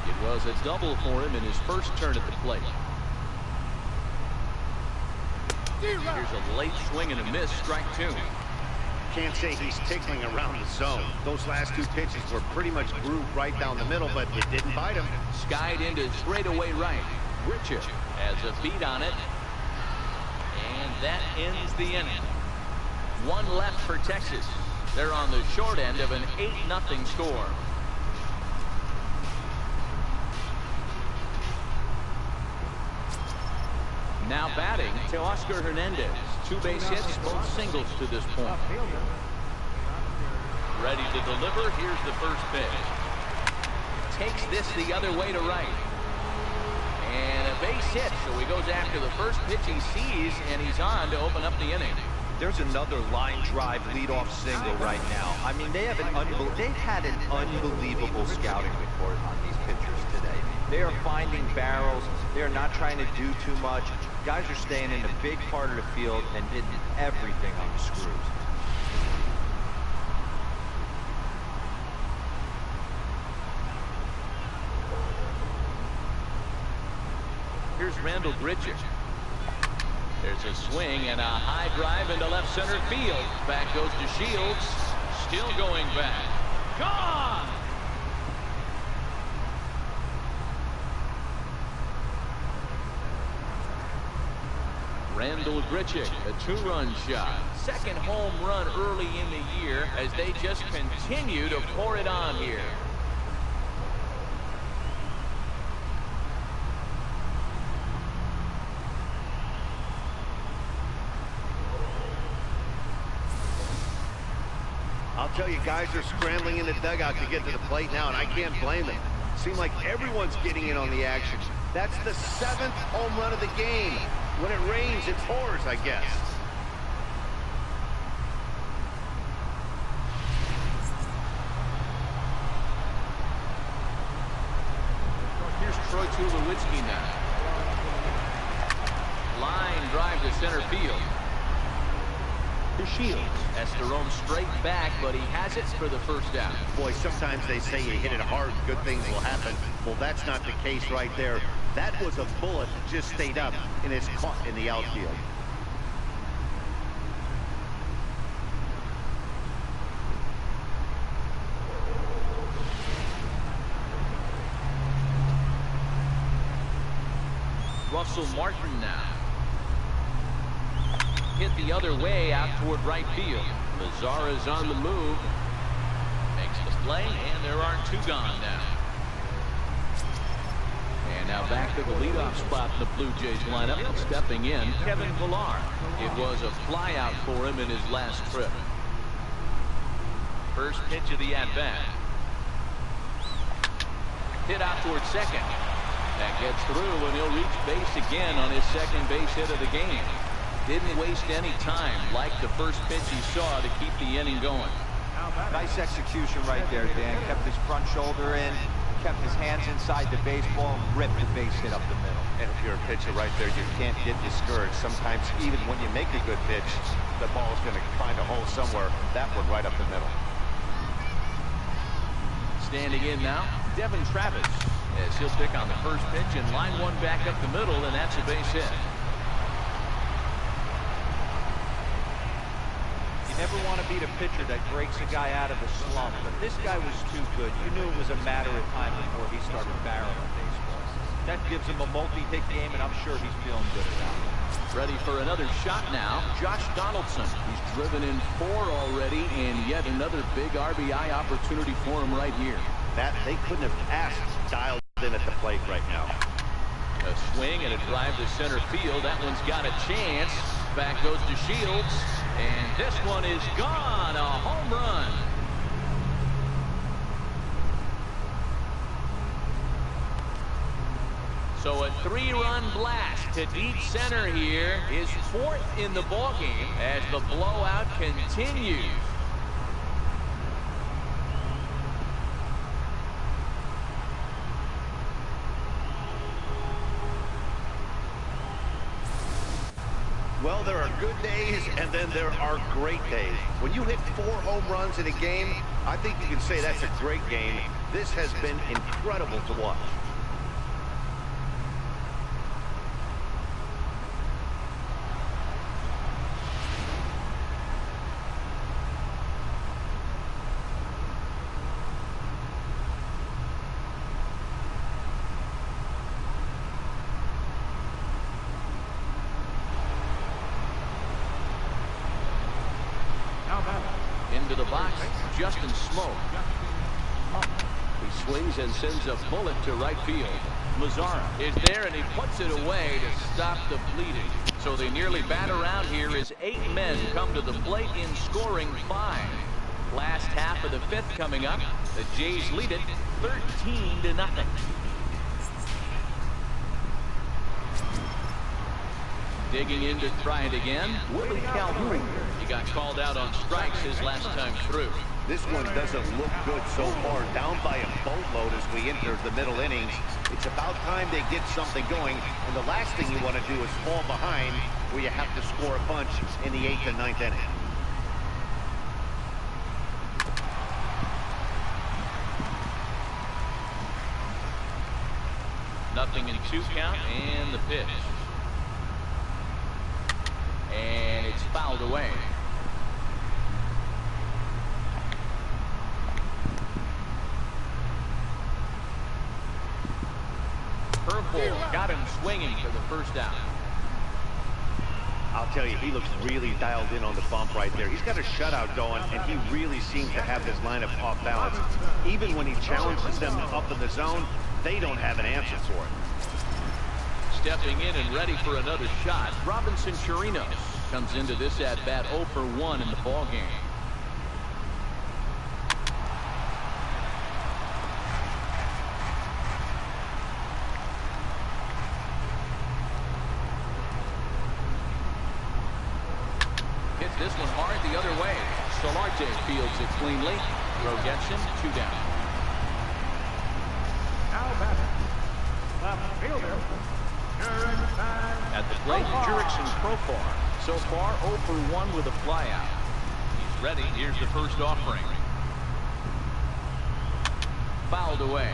[SPEAKER 5] It was a double for him in his first turn at the plate. Here's a late swing and a miss, strike 2.
[SPEAKER 6] Can't say he's tickling around the zone. Those last 2 pitches were pretty much grooved right down the middle, but it didn't bite him.
[SPEAKER 5] Skied into straightaway right. Richard has a beat on it. And that ends the inning. 1 left for Texas. They're on the short end of an 8-0 score. Now batting to Oscar Hernandez. 2 base hits, both singles to this point. Ready to deliver. Here's the first pitch. Takes this the other way to right. And a base hit, so he goes after the first pitch he sees, and he's on to open up the inning.
[SPEAKER 7] There's another line drive leadoff single right now. I mean, they've had an unbelievable scouting report on these pitchers today. They are finding barrels. They are not trying to do too much. Guys are staying in the big part of the field and hitting everything on the screws.
[SPEAKER 5] Here's Randall Grichuk. There's a swing and a high drive into left center field. Back goes to Shields. Still going back. Gone! Randall Grichuk, a 2-run shot. Second home run early in the year as they just continue to pour it on here.
[SPEAKER 6] I'll tell you, guys are scrambling in the dugout to get to the plate now, and I can't blame them. Seems like everyone's getting in on the action. That's the 7th home run of the game. When it rains, it pours, I guess.
[SPEAKER 5] Here's Troy Tulowitzki now. Line drive to center field. to Shields. That's thrown straight back, but he has it for the first down.
[SPEAKER 6] Boy, sometimes they say you hit it hard, good things will happen. Well, that's not the case right there. That was a bullet that just stayed up and is caught in the outfield.
[SPEAKER 5] Russell Martin now. Hit the other way out toward right field. Mazzara's on the move. Makes the play, and there are 2 gone now. And now back to the leadoff spot in the Blue Jays lineup. Stepping in, Kevin Farr. It was a flyout for him in his last trip. First pitch of the at-bat. Hit out toward second. That gets through, and he'll reach base again on his second base hit of the game. Didn't waste any time, like the first pitch he saw, to keep the inning going.
[SPEAKER 7] Nice execution right there, Dan. Kept his front shoulder in, kept his hands inside the baseball, and ripped the base hit up the middle.
[SPEAKER 6] And if you're a pitcher right there, you can't get discouraged. Sometimes even when you make a good pitch, the ball's going to find a hole somewhere. That one right up the middle.
[SPEAKER 5] Standing in now, Devin Travis, as he'll pick on the first pitch and line one back up the middle, and that's a base hit.
[SPEAKER 7] You never want to beat a pitcher that breaks a guy out of a slump, but this guy was too good. You knew it was a matter of time before he started barreling baseballs. That gives him a multi-hit game, and I'm sure he's feeling good about it.
[SPEAKER 5] Ready for another shot now, Josh Donaldson. He's driven in 4 already, and yet another big RBI opportunity for him right here.
[SPEAKER 6] That they couldn't have asked dialed in at the plate right now.
[SPEAKER 5] A swing and a drive to center field. That one's got a chance. Back goes to Shields, and this one is gone. A home run. So a 3-run blast to deep center here is 4th in the ballgame as the blowout continues.
[SPEAKER 6] Well, there are good days, and then there are great days. When you hit 4 home runs in a game, I think you can say that's a great game. This has been incredible to watch.
[SPEAKER 5] Into the box, Justin Smoke. He swings and sends a bullet to right field. Mazzara is there, and he puts it away to stop the bleeding. So they nearly bat around here as 8 men come to the plate in scoring 5. Last half of the 5th coming up. The Jays lead it 13-0. Digging in to try it again, Willie Calhoun. He got called out on strikes his last time through.
[SPEAKER 6] This one doesn't look good so far. Down by a boatload as we enter the middle innings. It's about time they get something going, and the last thing you want to do is fall behind where you have to score a bunch in the 8th and 9th inning.
[SPEAKER 5] Nothing in 2 count, and the pitch. And it's fouled away. Curveball got him swinging for the first down.
[SPEAKER 6] I'll tell you, he looks really dialed in on the bump right there. He's got a shutout going, and he really seems to have his lineup off balance. Even when he challenges them up in the zone, they don't have an answer for it.
[SPEAKER 5] Stepping in and ready for another shot, Robinson Chirinos comes into this at-bat 0 for 1 in the ballgame. Hits this one hard the other way. Solarte fields it cleanly. Throw gets him, 2 down.
[SPEAKER 2] Now batter, the fielder,
[SPEAKER 5] At the plate, Jurickson Profar. So far, 0 for 1 with a flyout. He's ready. Here's the first offering. Fouled away.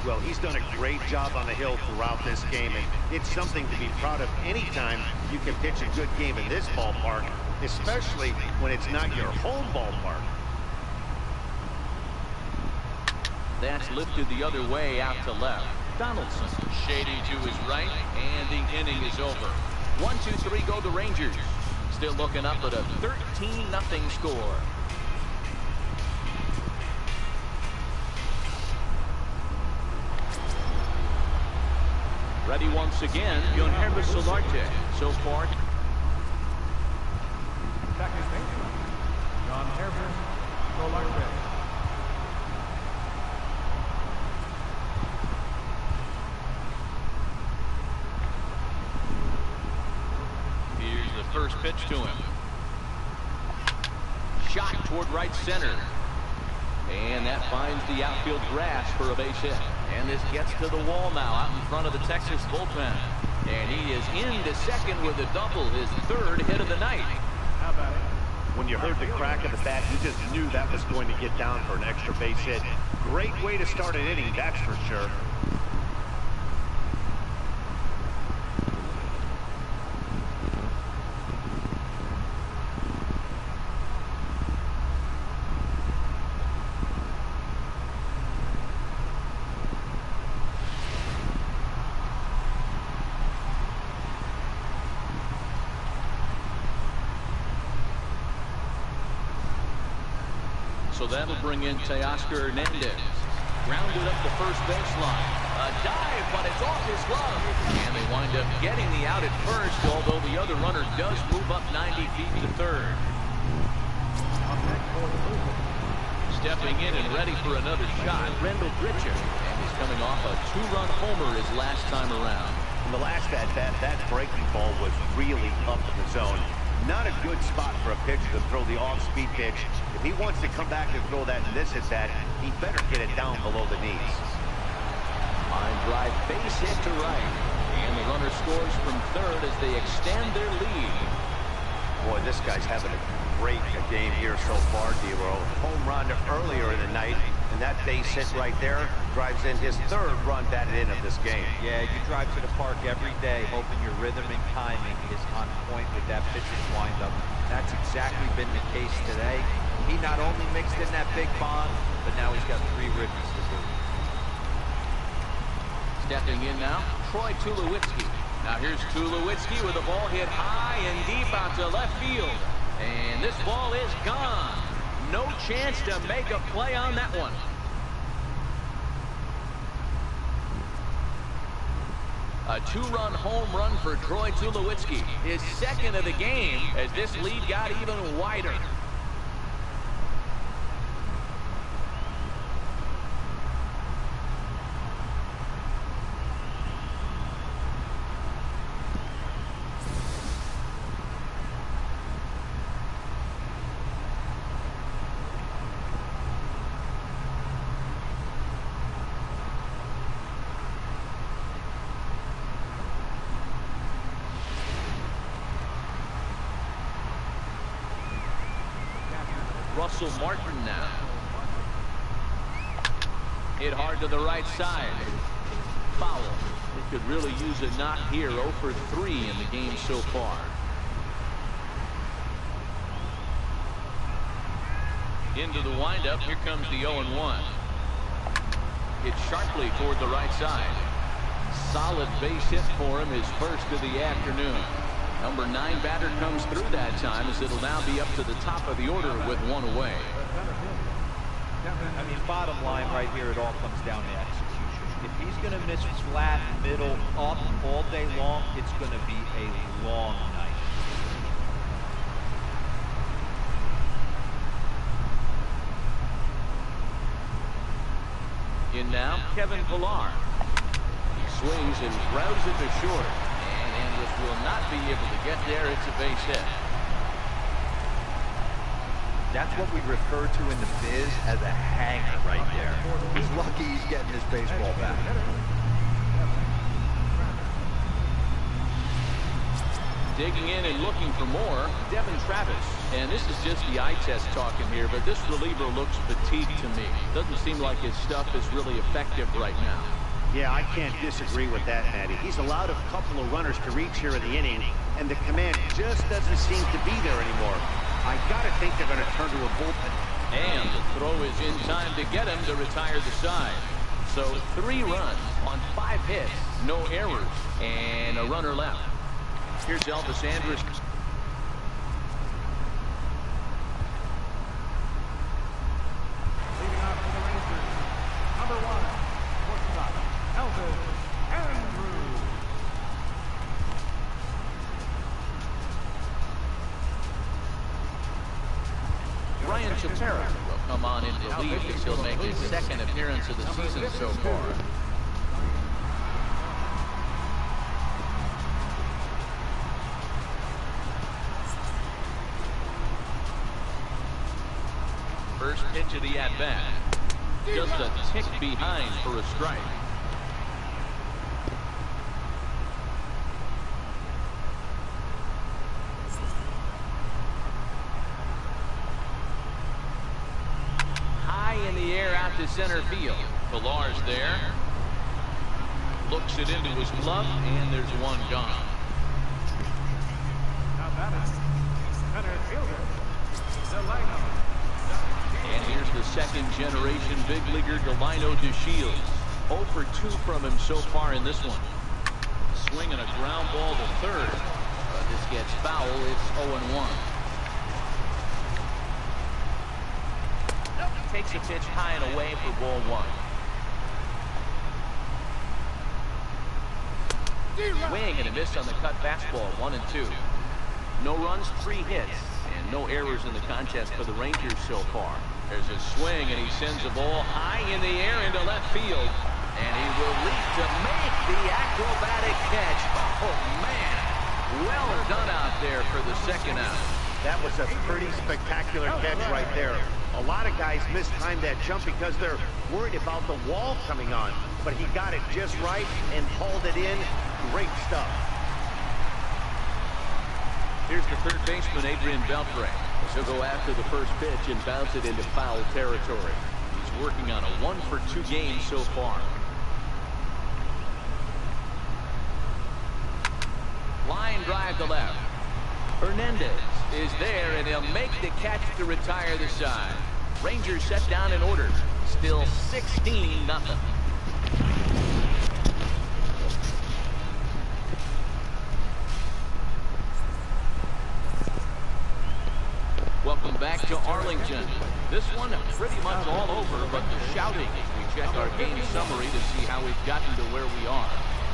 [SPEAKER 6] Well, he's done a great job on the hill throughout this game, and it's something to be proud of anytime you can pitch a good game in this ballpark, especially when it's not your home ballpark.
[SPEAKER 5] That's lifted the other way out to left. Donaldson shading to his right, and the inning is over. 1-2-3 go the Rangers. Still looking up at a 13-0 score. Ready once again, Yonhervis Solarte. So far,
[SPEAKER 2] Second baseman, Yonhervis Solarte.
[SPEAKER 5] here's the first pitch to him. Shot toward right center. And that finds the outfield grass for a base hit. And this gets to the wall now out in front of the Texas bullpen. And he is into second with a double, his third hit of the night.
[SPEAKER 2] How about it?
[SPEAKER 6] When you heard the crack of the bat, you just knew that was going to get down for an extra base hit. Great way to start an inning, that's for sure.
[SPEAKER 5] So that'll bring in Teoscar Hernandez. Grounded up the first baseline. A dive, but it's off his glove. And they wind up getting the out at first, although the other runner does move up 90 feet to third. Stepping in and ready for another shot, Rendell Gritcher. And he's coming off a 2-run homer his last time around.
[SPEAKER 6] In the last at-bat, that breaking ball was really up in the zone. Not a good spot for a pitcher to throw the off-speed pitch. If he wants to come back and throw that in this at-bat, he better get it down below the knees.
[SPEAKER 5] Line drive, base hit to right. And the runner scores from third as they extend their lead.
[SPEAKER 6] Boy, this guy's having a great game here so far, D-Roll. Home run earlier in the night, and that base hit right there drives in his third run batted in of this game.
[SPEAKER 7] Yeah, you drive to the park every day hoping your rhythm and timing is on point with that pitcher's windup. That's exactly been the case today. He not only mixed in that big bomb, but now he's got 3 ribbies to boot.
[SPEAKER 5] Stepping in now, Troy Tulowitzki. Now here's Tulowitzki with a ball hit high and deep out to left field. And this ball is gone. No chance to make a play on that one. A 2-run home run for Troy Tulowitzki. His second of the game as this lead got even wider. Russell Martin now. Hit hard to the right side. Foul. They could really use a knock here. 0 for 3 in the game so far. Into the windup. Here comes the 0-1. Hit sharply toward the right side. Solid base hit for him, his first of the afternoon. Number 9 batter comes through that time as it'll now be up to the top of the order with 1 away.
[SPEAKER 7] I mean, bottom line right here, it all comes down to execution. If he's going to miss flat, middle, up all day long, it's going to be a long night.
[SPEAKER 5] In now, Kevin Farr. He swings and grounds it to short. Andrus will not be able to get there. It's a base hit.
[SPEAKER 7] That's what we refer to in the biz as a hanger right there. He's lucky he's getting his baseball back.
[SPEAKER 5] Digging in and looking for more, Devin Travis. And this is just the eye test talking here, but this reliever looks fatigued to me. Doesn't seem like his stuff is really effective right now.
[SPEAKER 6] Yeah, I can't disagree with that, Matty. He's allowed a couple of runners to reach here in the inning, and the command just doesn't seem to be there anymore. I gotta think they're gonna turn to a bullpen. And
[SPEAKER 5] the throw is in time to get him to retire the side. So 3 runs on 5 hits, no errors, and a runner left. Here's Elvis Andrus.
[SPEAKER 2] Leading off for the Rangers, number 1, shortstop, Elvis Andrus.
[SPEAKER 5] Ryan Chapera will come on in relief as he'll make his 2nd appearance of the season so far. First pitch of the at-bat. Just a tick behind for a strike. High in the air out to center field. Farr's there. Looks it into his glove, and there's one gone.
[SPEAKER 2] Now batting, center fielder, Delino.
[SPEAKER 5] And here's the 2nd-generation big leaguer Delino DeShields. 0 for 2 from him so far in this one. Swinging a ground ball to third. But this gets foul. It's 0-1. Takes a pitch high and away for ball 1. Swing and a miss on the cut fastball. 1-2. No runs, 3 hits, and no errors in the contest for the Rangers so far. There's a swing, and he sends the ball high in the air into left field. And he will leap to make the acrobatic catch. Oh, man. Well done out there for the 2nd out.
[SPEAKER 6] That was a pretty spectacular catch right there. A lot of guys mistimed that jump because they're worried about the wall coming on. But he got it just right and hauled it in. Great stuff.
[SPEAKER 5] Here's the 3rd baseman, Adrian Beltre. He'll go after the first pitch and bounce it into foul territory. He's working on a 1 for 2 game so far. Line drive to left. Hernandez is there, and he'll make the catch to retire the side. Rangers set down in order. Still 16-0. Welcome back to Arlington. This one pretty much all over, but the shouting as we check our game summary to see how we've gotten to where we are.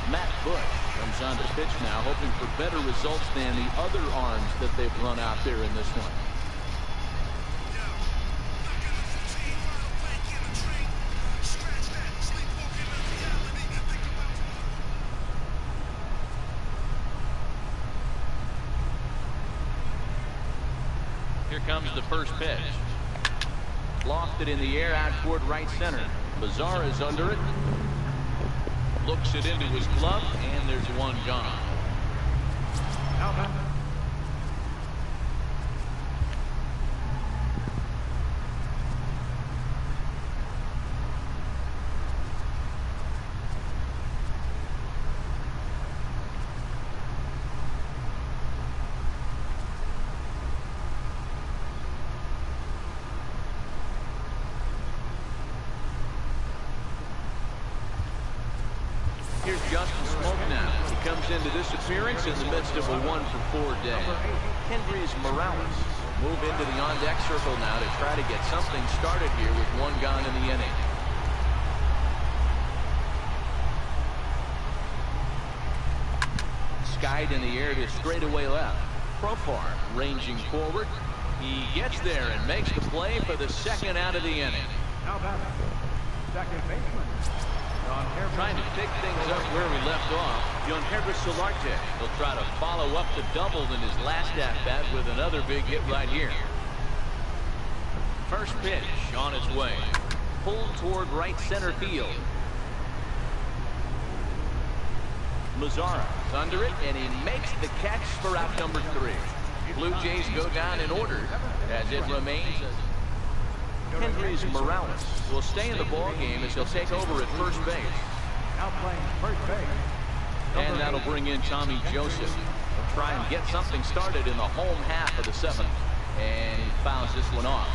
[SPEAKER 5] Matt Bush comes on to pitch now, hoping for better results than the other arms that they've run out there in this one. Here comes the first pitch. Lofted in the air out toward right center. Lazar is under it. Looks it into his glove, and there's one gone.
[SPEAKER 2] Alvin.
[SPEAKER 5] Here's Justin Smoke now. He comes into this appearance in the midst of a 1 for 4 day. Hendrys Morales move into the on-deck circle now to try to get something started here with 1 gone in the inning. Skied in the air to straightaway left. Farr ranging forward. He gets there and makes the play for the 2nd out of the inning.
[SPEAKER 2] Now batting, second baseman.
[SPEAKER 5] Trying to pick things up where we left off. Yonhervis Solarte will try to follow up the double in his last at-bat with another big hit right here. First pitch on its way. Pulled toward right center field. Mazzara is under it, and he makes the catch for out number 3. Blue Jays go down in order as it remains. Henry's Morales will stay in the ball game as he'll take over at first base.
[SPEAKER 2] Now playing first base.
[SPEAKER 5] And that'll bring in Tommy Joseph. He'll try and get something started in the home half of the 7th. And he fouls this one off.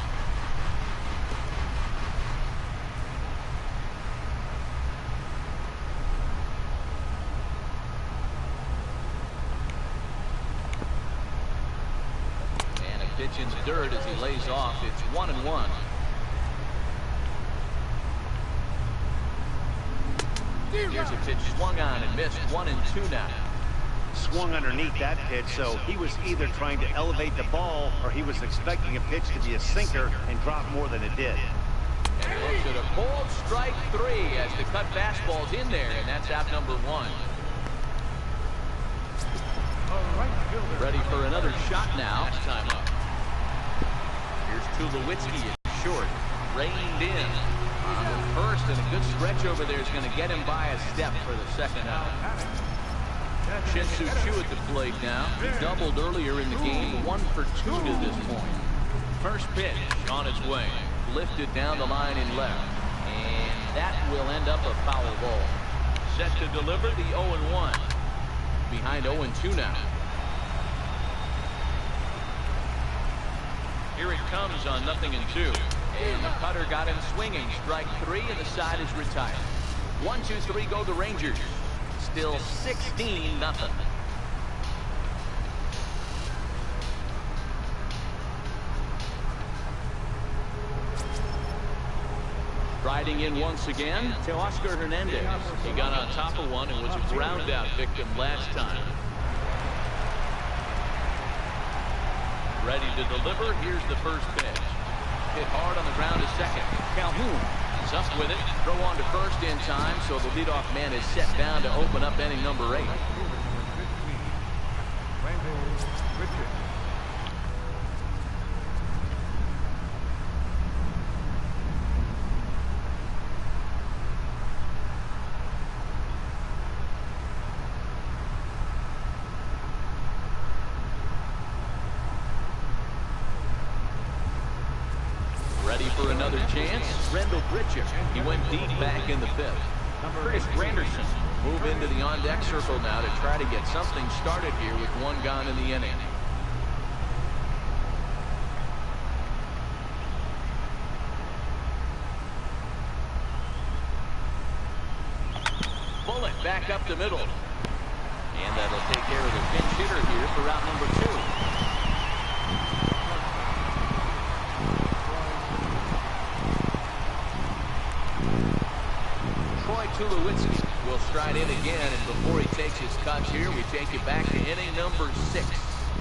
[SPEAKER 5] And a pitch in the dirt as he lays off. It's 1-1. Here's a pitch swung on and missed. 1-2 now.
[SPEAKER 6] Swung underneath that pitch, so he was either trying to elevate the ball or he was expecting a pitch to be a sinker and drop more than it did.
[SPEAKER 5] And he looks at a bold strike 3 as the cut fastball's in there, and that's out number 1. Ready for another shot now. Last time up. Here's Tulowitzki at short. Reined in. On the first, and a good stretch over there is going to get him by a step for the second out. Shin-Soo Choo at the plate now. He doubled earlier in the game, 1 for 2 to this point. First pitch on its way. Lifted down the line in left. And that will end up a foul ball. Set to deliver the 0-1. Behind 0-2 now. Here it comes on 0-2. And the cutter got him swinging. Strike 3, and the side is retired. 1-2-3 go the Rangers. Still 16-0. Riding in once again, Teoscar Hernandez. He got on top of one and was a ground out victim last time. Ready to deliver. Here's the first pitch. Hit hard on the ground to second. Calhoun is up with it. Throw on to first in time, so the leadoff man is set down to open up inning number 8. Ready for another chance. Rendell Bridger. He went deep back in the 5th. Curtis Granderson move into the on-deck circle now to try to get something started here with 1 gone in the inning. Bullet back up the middle. And that'll take care of the pinch hitter here for out number 2. Tulowitzki will stride in again, and before he takes his cuts here, we take it back to inning number 6.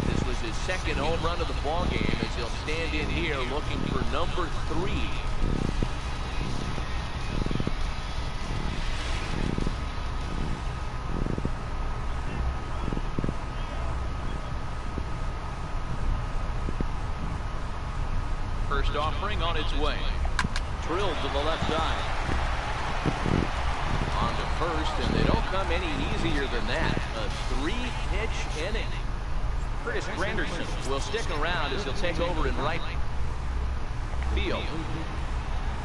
[SPEAKER 5] This was his second home run of the ball game as he'll stand in here looking for number 3. First offering on its way. Drilled to the left side. On to first, and they don't come any easier than that. A 3-pitch inning. Curtis Granderson will stick around as he'll take over in right field.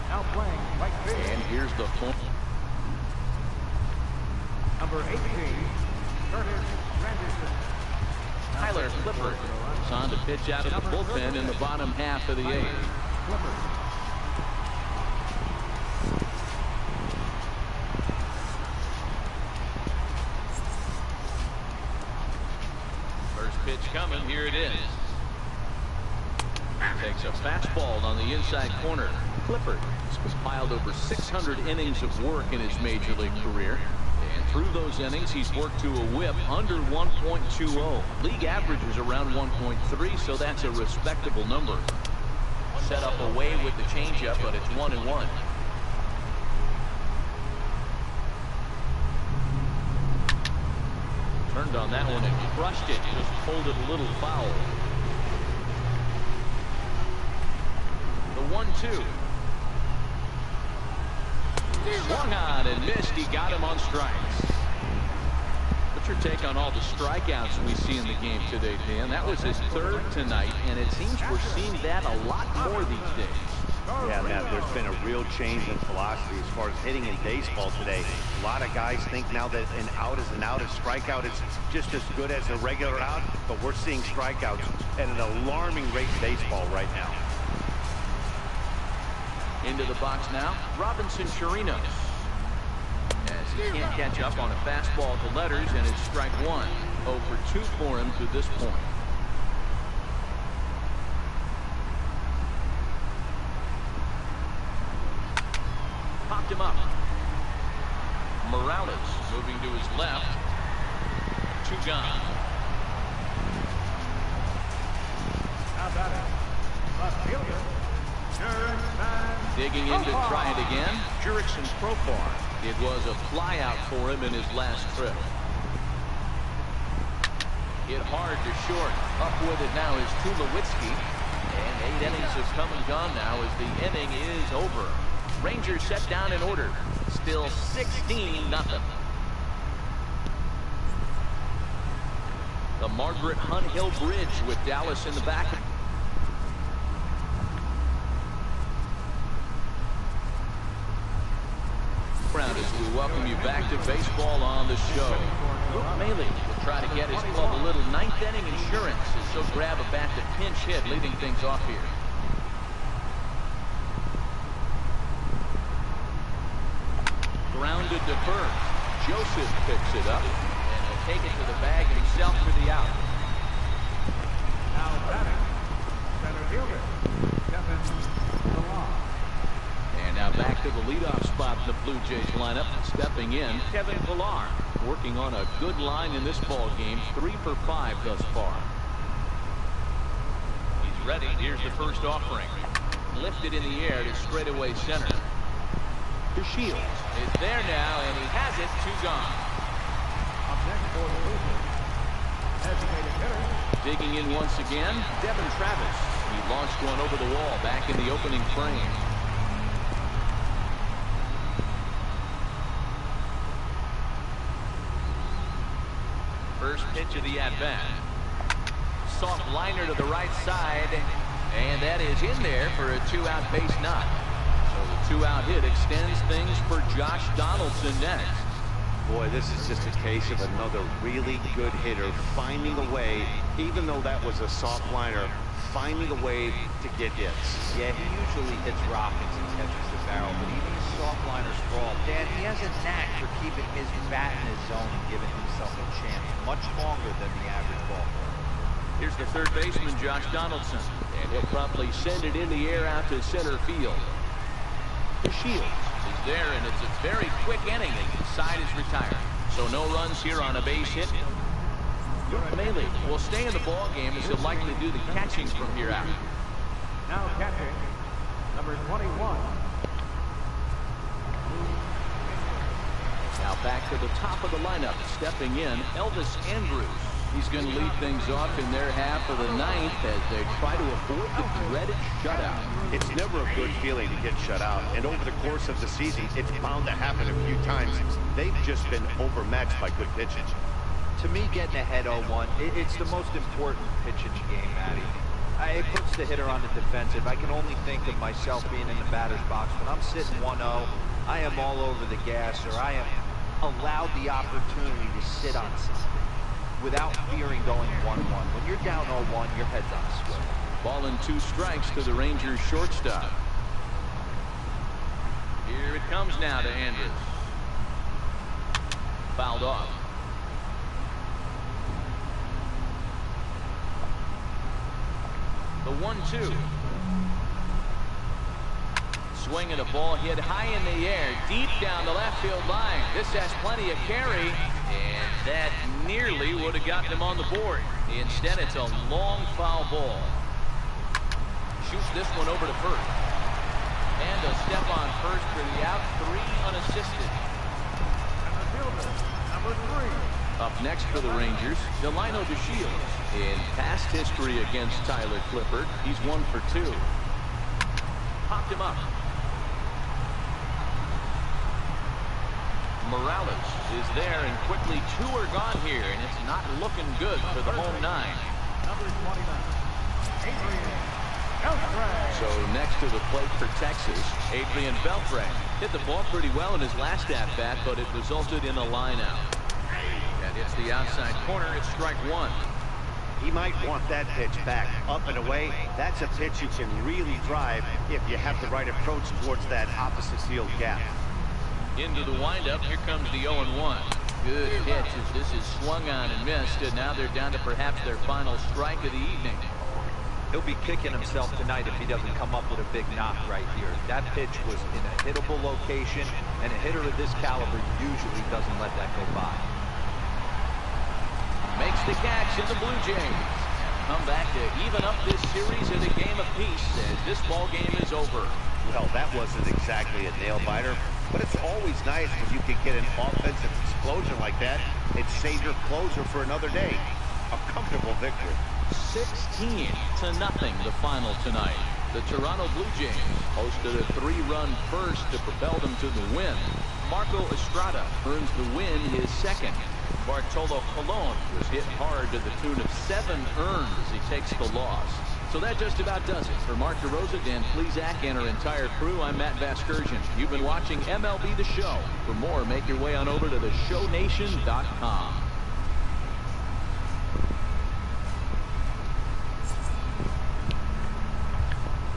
[SPEAKER 2] Now playing right field.
[SPEAKER 5] And here's the point.
[SPEAKER 2] Number 18, Curtis Granderson.
[SPEAKER 5] Tyler Clippard is on to pitch out of the bullpen in the bottom half of the 8th.
[SPEAKER 2] Clippard.
[SPEAKER 5] Pitch coming. Here it is. Takes a fastball on the inside corner. Clippard has piled over 600 innings of work in his major league career. And through those innings, he's worked to a whip under 1.20. League average is around 1.3, so that's a respectable number. Set up away with the changeup, but it's 1-1. Turned on that one and crushed it. Just pulled it a little foul. The 1-2. Swung on and missed. He got him on strikes. your take on all the strikeouts we see in the game today, Dan? That was his 3rd tonight, and it seems we're seeing that a lot more these days.
[SPEAKER 6] Yeah, Matt, there's been a real change in philosophy as far as hitting in baseball today. A lot of guys think now that an out is an out, a strikeout is just as good as a regular out, but we're seeing strikeouts at an alarming rate in baseball right now.
[SPEAKER 5] Into the box now, Robinson Chirinos. As he can't catch up on a fastball to letters, and it's strike 1. 0 for 2 for him to this point. Popped him up. Morales moving to his left. 2 gone.
[SPEAKER 2] Now batting, left fielder,
[SPEAKER 5] Digging in to try it again, Jurickson Profar. It was a flyout for him in his last trip. Hit hard to short. Up with it now is Tulowitzki. And 8 innings have come and gone now as the inning is over. Rangers set down in order. Still 16-0. The Margaret Hunt Hill Bridge with Dallas in the back. As we welcome you back to baseball on the show. Luke Maley will try to get his club a little 9th inning insurance as he'll grab a bat to pinch hit, leading things off here. Grounded to first. Joseph picks it up, and he'll take it to the bag himself for the out.
[SPEAKER 2] now batting, center fielder, Kevin Farr.
[SPEAKER 5] And now back to the leadoff spot in the Blue Jays lineup. Stepping in, Kevin Farr, working on a good line in this ball game. 3 for 5 thus far. He's ready. Here's the first offering. Lifted in the air to straightaway center. The Shields is there now, and he has it. 2 gone.
[SPEAKER 2] Up next for the Blue Jays, designated hitter,
[SPEAKER 5] Digging in once again, Devin Travis. He launched one over the wall back in the opening frame. First pitch of the at-bat. Soft liner to the right side, and that is in there for a 2-out base knock. So the 2-out hit extends things for Josh Donaldson next.
[SPEAKER 6] Boy, this is just a case of another really good hitter finding a way, even though that was a soft liner, finding a way to get hits.
[SPEAKER 7] Yeah, he usually hits rockets and catches the barrel, but even a soft liner sprawl, Dan, he has a knack for keeping his bat in his zone and giving himself a chance much longer than the average ball player.
[SPEAKER 5] Here's the third baseman, Josh Donaldson, and he'll promptly send it in the air out to center field. The Shields is there, and it's a very quick inning. The side is retired, so no runs here on a base hit. Maley will stay in the ball game as he'll likely do the catching from here out.
[SPEAKER 2] now catching, number 21.
[SPEAKER 5] Now back to the top of the lineup, stepping in, Elvis Andrus. He's going to lead things off in their half of the 9th as they try to avoid the dreaded shutout.
[SPEAKER 6] It's never a good feeling to get shut out, and over the course of the season, it's bound to happen a few times. They've just been overmatched by good pitching.
[SPEAKER 7] To me, getting ahead 0-1, it's the most important pitch in the game, Matty. It puts the hitter on the defensive. I can only think of myself being in the batter's box. When I'm sitting 1-0, I am all over the gas, or I am allowed the opportunity to sit on something without fearing going 1-1. When you're down 0-1, your head's on a swivel.
[SPEAKER 5] Ball and 2 strikes to the Rangers shortstop. Here it comes now to Andrus. Fouled off. The 1-2. Swinging a ball hit high in the air, deep down the left field line. This has plenty of carry, and that nearly would have gotten him on the board. Instead, it's a long foul ball. Shoots this one over to first. And a step on first for the out, 3 unassisted.
[SPEAKER 2] And the fielder, number 3.
[SPEAKER 5] Up next for the Rangers, Delino DeShields. In past history against Tyler Clippard, he's 1 for 2. Popped him up. Morales is there, and quickly 2 are gone here, and it's not looking good for the home 9.
[SPEAKER 2] Number 29, Adrian Beltre.
[SPEAKER 5] So next to the plate for Texas, Adrian Beltre hit the ball pretty well in his last at-bat, but it resulted in a line-out. And it's the outside corner. It's strike 1.
[SPEAKER 6] He might want that pitch back, up and away. That's a pitch you can really drive if you have the right approach towards that opposite field gap.
[SPEAKER 5] Into the windup, here comes the 0-1. Good pitch as this is swung on and missed, and now they're down to perhaps their final strike of the evening.
[SPEAKER 7] He'll be kicking himself tonight if he doesn't come up with a big knock right here. That pitch was in a hittable location, and a hitter of this caliber usually doesn't let that go by.
[SPEAKER 5] Makes the catch, and the Blue Jays come back to even up this series at a game apiece as this ball game is over.
[SPEAKER 6] Well, that wasn't exactly a nail-biter, but it's always nice when you can get an offensive explosion like that and save your closer for another day. A comfortable victory.
[SPEAKER 5] 16-0 the final tonight. The Toronto Blue Jays hosted a 3-run first to propel them to the win. Marco Estrada earns the win, his second. Bartolo Colon was hit hard to the tune of 7 earned as he takes the loss. So that just about does it. For Mark DeRosa, Dan Plesac, and our entire crew, I'm Matt Vasgersian. You've been watching MLB The Show. For more, make your way on over to theshownation.com.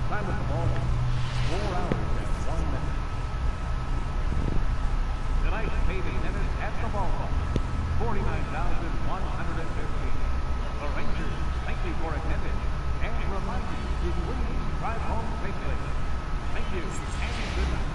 [SPEAKER 2] Time with the ball. 4 hours and 1 minute. Tonight's paid attendance at the ballpark, 49,115. The Rangers thank you for attending and remind you to please drive home safely. Thank you and good night.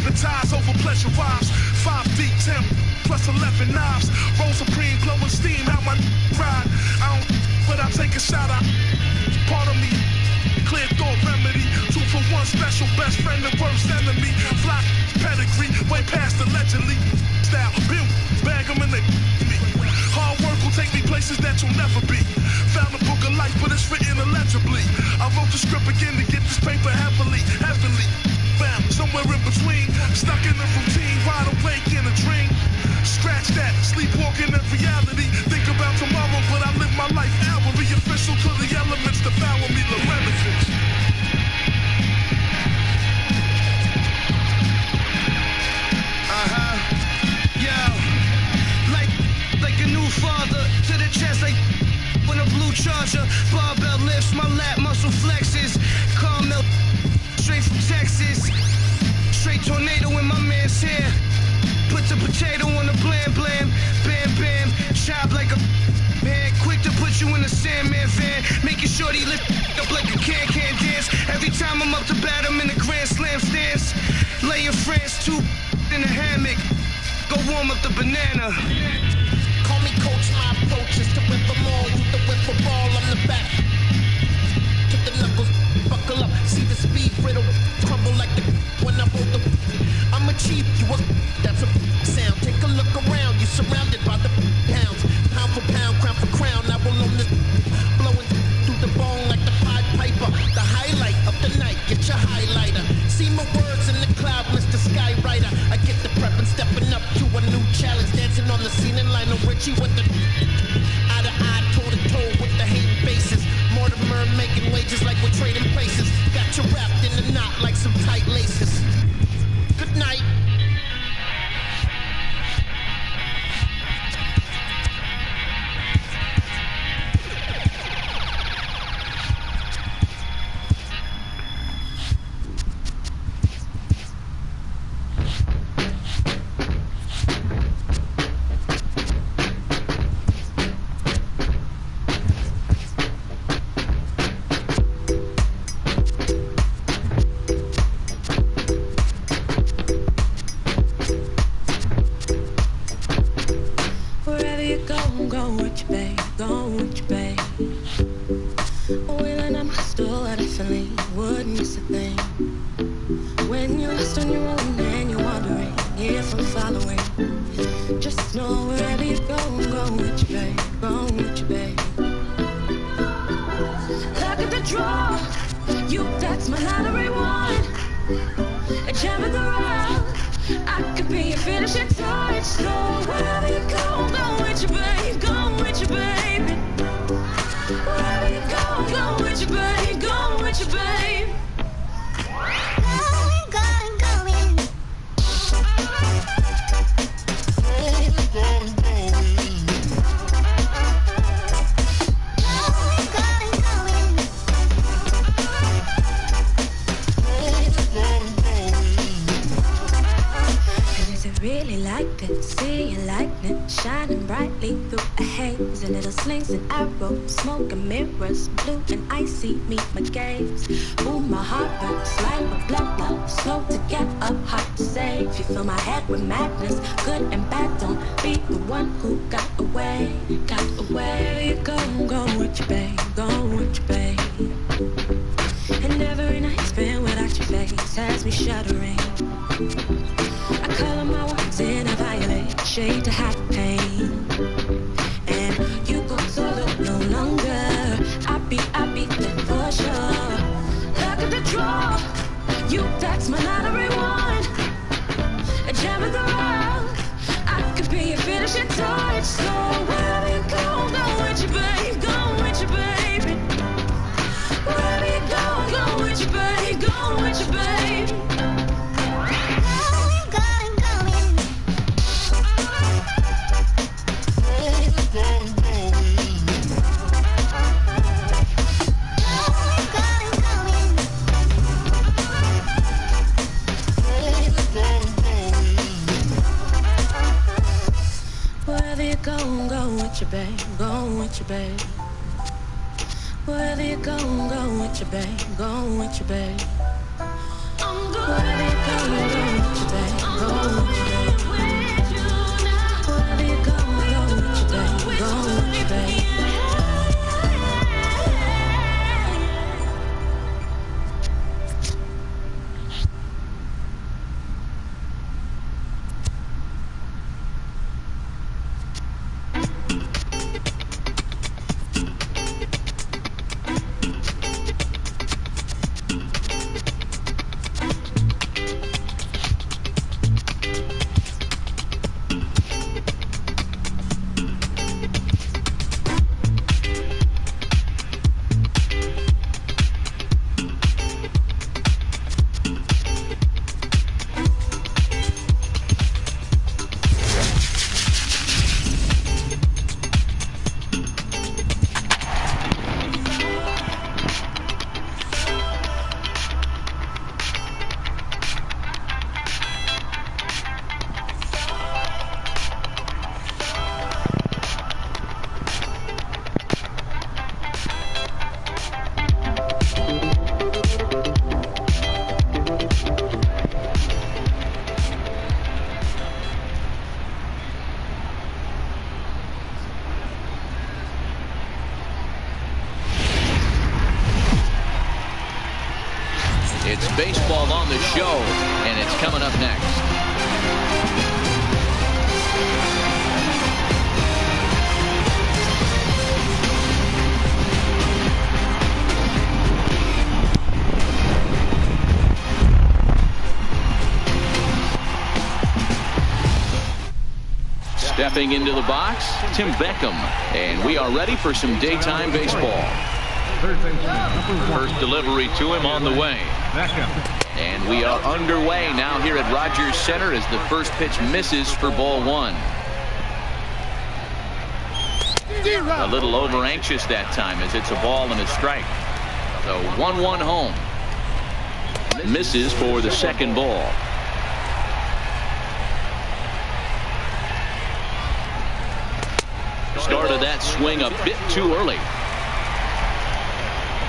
[SPEAKER 8] Hypnotized over pleasure vibes. 5 deep temp plus 11 knives. Roll supreme, blowing steam out my ride. I don't, but I take a shot. Part of me, clear thought remedy. 2 for 1 special, best friend and worst enemy. Fly pedigree, way past allegedly. Style, bill, bag 'em and they me. Hard work will take me places that you'll never be. Found a book of life, but it's written illegibly. I wrote the script again to get this paper heavily. Found somewhere in between, stuck in the routine, wide awake in a dream. Scratch that, sleepwalking in reality. Think about tomorrow, but I live my life hourly. Official to the elements, devour me, Lorenzen. Like a new father to the chest, like when a blue charger. Barbell lifts, my lat muscle flexes. Caramel, straight from Texas. Straight tornado in my man's hair. Put the potato on the blam blam. Bam bam, chop like a man. Quick to put you in the Sandman van. Making sure he lift up like a can dance. Every time I'm up to bat, I'm in the Grand Slam stance. Laying France 2 in a hammock. Go warm up the banana.
[SPEAKER 9] Call me coach, my approach is to whip them all. You the whip a ball, I'm the back. Kick the knuckles, buckle up. See the speed riddle, crumble like the when I roll the. I'm a chief, you a that's a sound. Take a look around, you surrounded by the pounds. Pound for pound, crown for crown. I will own this, blowing through the bone like the Pied Piper. The highlight of the night, get your highlighter. See my words in the cloud, Mr. Skywriter. I get the prep and stepping up to a new challenge. Dancing on the scene in Lionel Richie with the eye to eye, toe to toe with the hating faces. Mortimer making wages like we're trading places. Got you wrapped in a knot like some tight laces. Good night.
[SPEAKER 10] Smoke and mirrors, blue and icy meet my gaze. Ooh, my heart burns like a blood flow. Slow to get up, hard to save. You fill my head with madness, good and bad. Don't be the one who got away, got away. You go with your babe, go with your babe. And every night spent without your face has me shuddering. I color my words in a violet shade to hide pain. And you go solo no longer. I beat that for sure. Look at the draw. You text my lottery one. A gem of the rock. I could be your finishing touch. So wherever you go with your babe, go with your baby. Wherever you go with your babe, go with your babe. Go with your babe, go with your babe. Wherever you go with your babe, go with your babe. Wherever you go with your babe. babe. Going with you, babe. Wherever you go, I'm going with you, babe. Going with you, babe.
[SPEAKER 5] It's baseball on the show, and it's coming up next. Stepping into the box, Tim Beckham, and we are ready for some daytime baseball. First delivery to him on the way. And we are underway now here at Rogers Center as the first pitch misses for ball one. A little over anxious that time as it's a ball and a strike. So 1-1 home. Misses for the second ball. Started that swing a bit too early.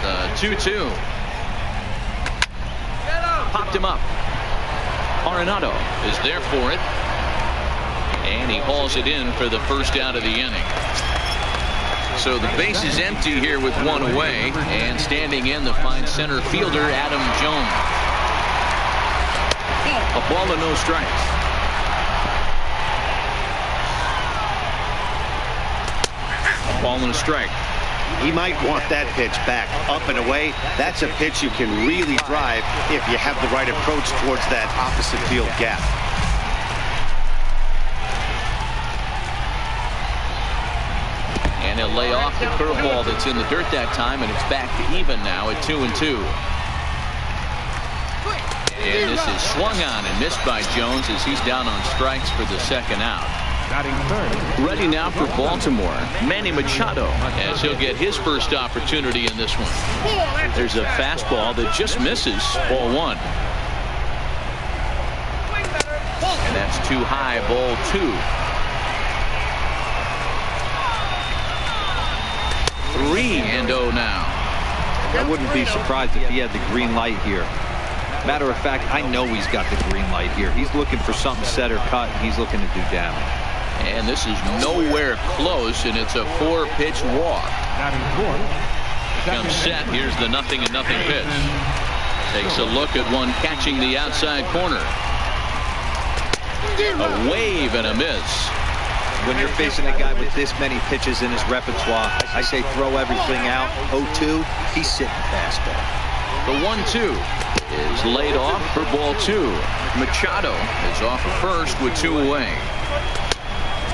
[SPEAKER 5] The 2-2. Popped him up. Arenado is there for it. And he hauls it in for the first out of the inning. So the base is empty here with one away. And standing in the fine center fielder, Adam Jones. A ball and no strikes. Ball and a strike.
[SPEAKER 6] He might want that pitch back, up and away. That's a pitch you can really drive if you have the right approach towards that opposite field gap.
[SPEAKER 5] And he'll lay off the curveball that's in the dirt that time, and it's back to even now at 2-2. And this is swung on and missed by Jones as he's down on strikes for the second out. Ready now for Baltimore, Manny Machado, as he'll get his first opportunity in this one. There's a fastball that just misses, ball one. And that's too high, ball two. 3-0 now.
[SPEAKER 7] I wouldn't be surprised if he had the green light here. Matter of fact, I know he's got the green light here. He's looking for something set or cut, and he's looking to do damage.
[SPEAKER 5] And this is nowhere close, and it's a 4-pitch walk. Comes set. Here's the 0-0 pitch. Takes a look at one catching the outside corner. A wave and a miss.
[SPEAKER 7] When you're facing a guy with this many pitches in his repertoire, I say throw everything out. 0-2, he's sitting fastball.
[SPEAKER 5] The 1-2 is laid off for ball two. Machado is off of first with two away.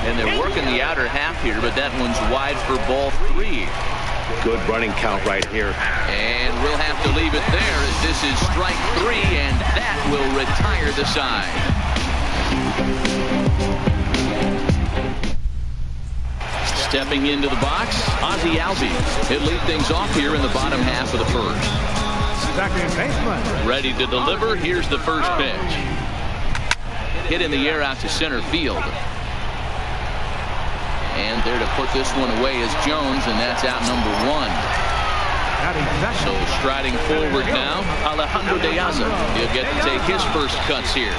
[SPEAKER 5] And they're working the outer half here, but that one's wide for ball three.
[SPEAKER 6] Good running count right here.
[SPEAKER 5] And we'll have to leave it there as this is strike three, and that will retire the side. Stepping into the box, Ozzie Albies. He'll lead things off here in the bottom half of the first. Ready to deliver. Here's the first pitch. Hit in the air out to center field. And there to put this one away is Jones, and that's out number one. So striding forward now, Alejandro De Aza. He'll get to take his first cuts here.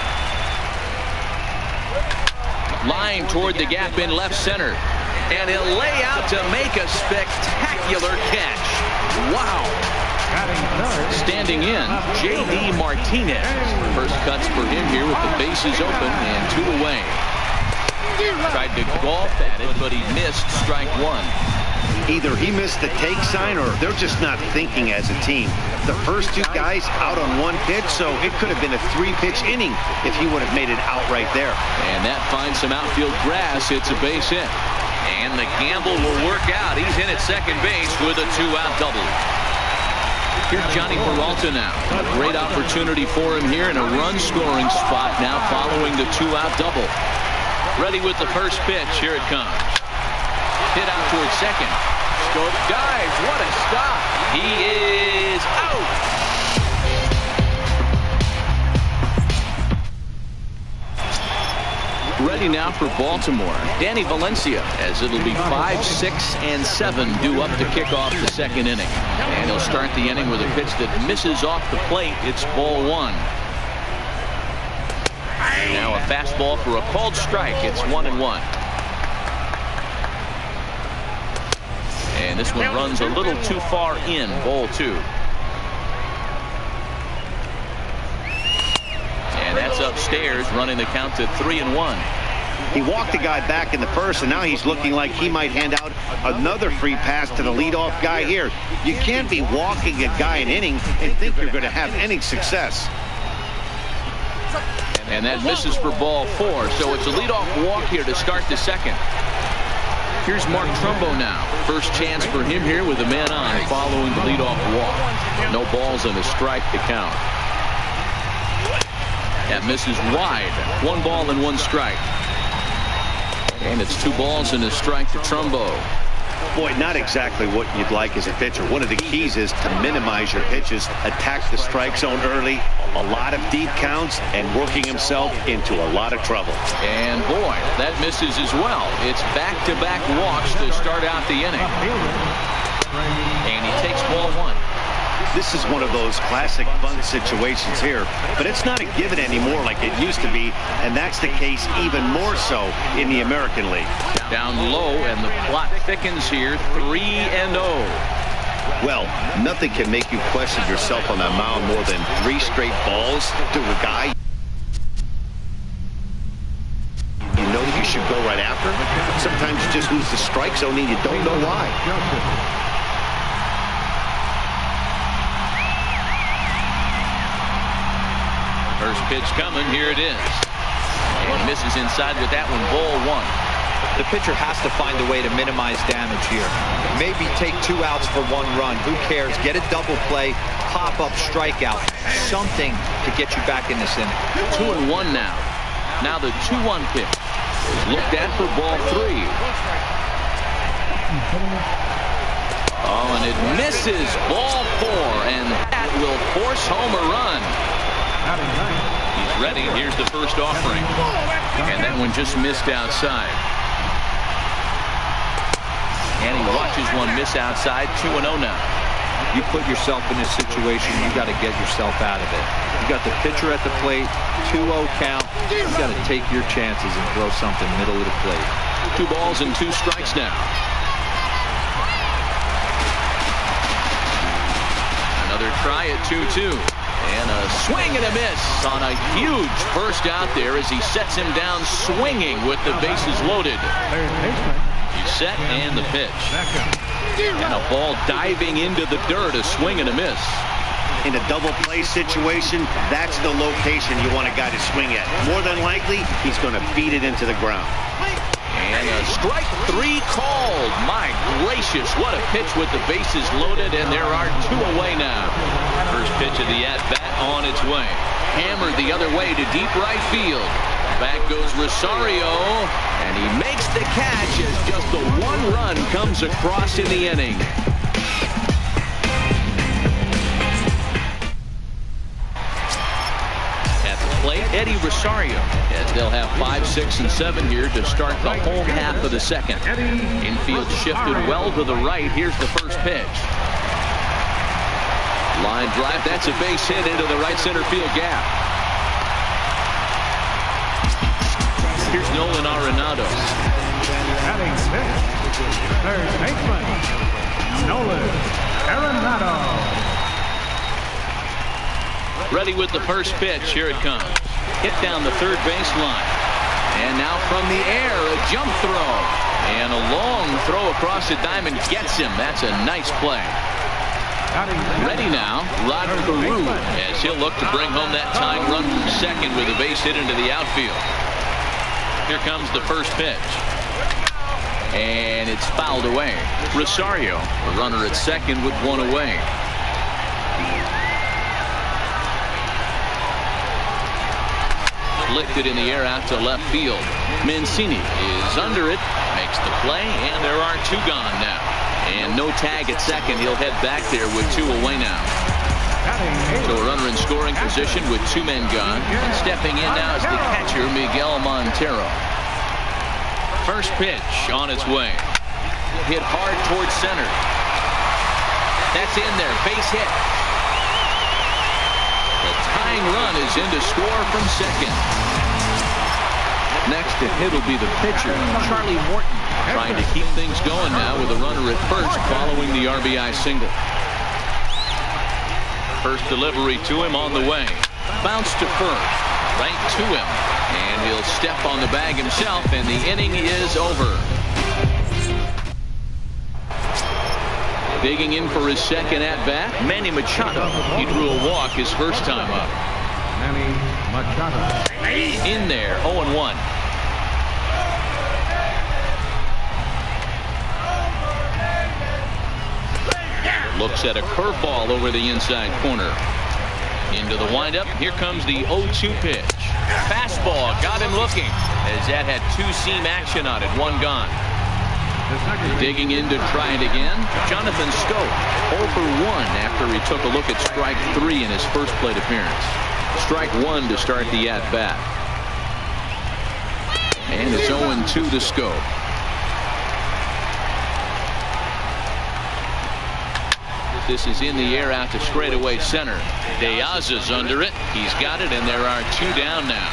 [SPEAKER 5] Line toward the gap in left center. And he'll lay out to make a spectacular catch. Wow. Standing in, J.D. Martinez. First cuts for him here with the bases open and 2 away. Tried to golf at it, but he missed strike 1.
[SPEAKER 6] Either he missed the take sign or they're just not thinking as a team. The first 2 guys out on 1 pitch, so it could have been a 3-pitch inning if he would have made it out right there.
[SPEAKER 5] And that finds some outfield grass. It's a base hit. And the gamble will work out. He's in at second base with a 2-out double. Here's Johnny Peralta now. A great opportunity for him here in a run-scoring spot now following the 2-out double. Ready with the first pitch. Here it comes. Hit out towards second. Scope dives. What a stop. He is out. Ready now for Baltimore. Danny Valencia, as it'll be 5, 6, and 7 due up to kick off the second inning. And he'll start the inning with a pitch that misses off the plate. It's ball 1. Now a fastball for a called strike. It's 1-1. And this one runs a little too far in. Ball 2. And that's upstairs, running the count to 3-1.
[SPEAKER 6] He walked the guy back in the first, and now he's looking like he might hand out another free pass to the leadoff guy here. You can't be walking a guy an inning and think you're going to have any success.
[SPEAKER 5] And that misses for ball 4. So it's a leadoff walk here to start the second. Here's Mark Trumbo now. First chance for him here with a man on following the leadoff walk. No balls and a strike to count. That misses wide. 1 ball and 1 strike. And it's 2 balls and a strike to Trumbo.
[SPEAKER 6] Boy, not exactly what you'd like as a pitcher. One of the keys is to minimize your pitches, attack the strike zone early, a lot of deep counts, and working himself into a lot of trouble.
[SPEAKER 5] And boy, that misses as well. It's back-to-back walks to start out the inning. And he takes ball 1.
[SPEAKER 6] This is one of those classic bunt situations here, but it's not a given anymore like it used to be, and that's the case even more so in the American League.
[SPEAKER 5] Down low, and the plot thickens here, 3-0.
[SPEAKER 6] Well, nothing can make you question yourself on that mound more than 3 straight balls to a guy you know you should go right after. Sometimes you just lose the strike zone and you don't know why.
[SPEAKER 5] First pitch coming. Here it is. And misses inside with that one. Ball 1.
[SPEAKER 7] The pitcher has to find a way to minimize damage here. Maybe take 2 outs for 1 run. Who cares? Get a double play, pop up, strikeout. Something to get you back in this inning.
[SPEAKER 5] 2-1 now. Now the 2-1 pitch is looked at for ball 3. Oh, and it misses. Ball 4, and that will force home a run. He's ready. Here's the first offering. And that one just missed outside. And he watches one miss outside. 2-0 now.
[SPEAKER 7] You put yourself in this situation, you got to get yourself out of it. You got the pitcher at the plate, 2-0 count. You got to take your chances and throw something middle of the plate.
[SPEAKER 5] 2 balls and 2 strikes now. Another try at 2-2. And a swing and a miss on a huge first out there as he sets him down swinging with the bases loaded. He's set and the pitch. And a ball diving into the dirt, a swing and a miss.
[SPEAKER 6] In a double play situation, that's the location you want a guy to swing at. More than likely, he's going to beat it into the ground.
[SPEAKER 5] And a strike 3 called. My gracious, what a pitch with the bases loaded, and there are 2 away now. First pitch of the at-bat on its way. Hammered the other way to deep right field. Back goes Rosario, and he makes the catch as just the 1 run comes across in the inning. Plate, Eddie Rosario, as they'll have 5, 6, and 7 here to start the home half of the second. Infield shifted well to the right. Here's the first pitch. Line drive. That's a base hit into the right center field gap. Here's Nolan Arenado.
[SPEAKER 2] Batting fifth, third baseman, Nolan Arenado.
[SPEAKER 5] Ready with the first pitch. Here it comes. Hit down the third baseline. And now from the air, a jump throw. And a long throw across the diamond gets him. That's a nice play. Ready now, Rod Carew, as he'll look to bring home that tying run from second with a base hit into the outfield. Here comes the first pitch. And it's fouled away. Rosario, the runner at second with one away. Lifted in the air out to left field. Mancini is under it, makes the play, and there are two gone now. And no tag at second. He'll head back there with two away now. So a runner in scoring position with two men gone. And stepping in now is the catcher, Miguel Montero. First pitch on its way. Hit hard towards center. That's in there. Base hit. The tying run is in to score from second. Next to hit will be the pitcher, Charlie Morton, trying to keep things going now with a runner at first following the RBI single. First delivery to him on the way. Bounce to first. Right to him. And he'll step on the bag himself, and the inning is over. Digging in for his second at-bat, Manny Machado. He drew a walk his first time up.
[SPEAKER 2] Manny Machado.
[SPEAKER 5] In there, 0-1. Looks at a curveball over the inside corner. Into the windup. Here comes the 0-2 pitch. Fastball got him looking, as that had two-seam action on it. One gone. Digging in to try it again. Jonathan Stowe, 0 for 1 after he took a look at strike 3 in his first plate appearance. Strike 1 to start the at-bat. And it's 0-2 to Stowe. This is in the air out to straightaway center. Diaz under it. He's got it, and there are two down now.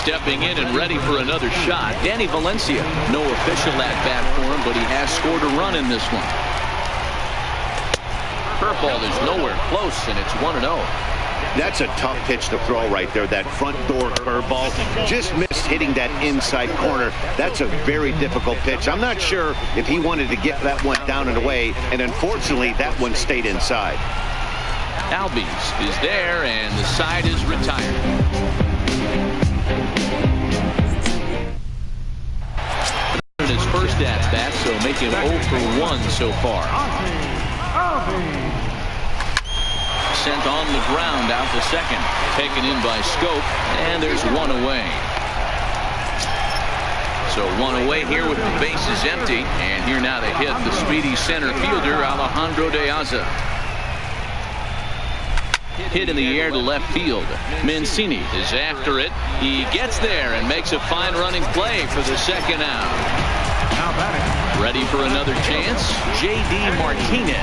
[SPEAKER 5] Stepping in and ready for another shot, Danny Valencia. No official at-bat for him, but he has scored a run in this one. Curveball is nowhere close, and it's 1-0.
[SPEAKER 6] That's a tough pitch to throw right there. That front door curveball just missed hitting that inside corner. That's a very difficult pitch. I'm not sure if he wanted to get that one down and away, and unfortunately that one stayed inside.
[SPEAKER 5] Albies is there, and the side is retired. His first at-bat, so make him 0 for 1 so far. Sent on the ground out to second. Taken in by Scope, and there's one away. So one away here with the bases empty, and here now to hit the speedy center fielder Alejandro Diaz. Hit in the air to left field. Mancini is after it. He gets there and makes a fine running play for the second out. Ready for another chance? J.D. Martinez,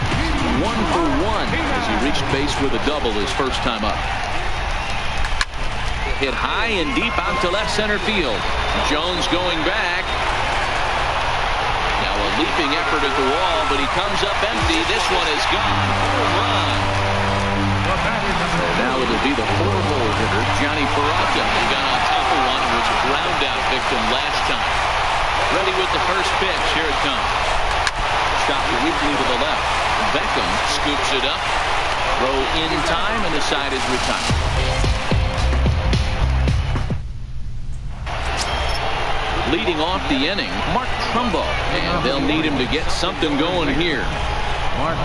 [SPEAKER 5] 1 for 1 as he reached base with a double his first time up. Hit high and deep out to left center field. Jones going back. Now a leaping effort at the wall, but he comes up empty. This one is gone. Home run. Now it'll be the 4-hole hitter, Johnny Peralta. He got on top of one and was a ground out victim last time. Ready with the first pitch. Here it comes. Shot weakly to the left. Beckham scoops it up. Throw in time, and the side is retired. Leading off the inning, Mark Trumbo. And they'll need him to get something going here.
[SPEAKER 2] Mark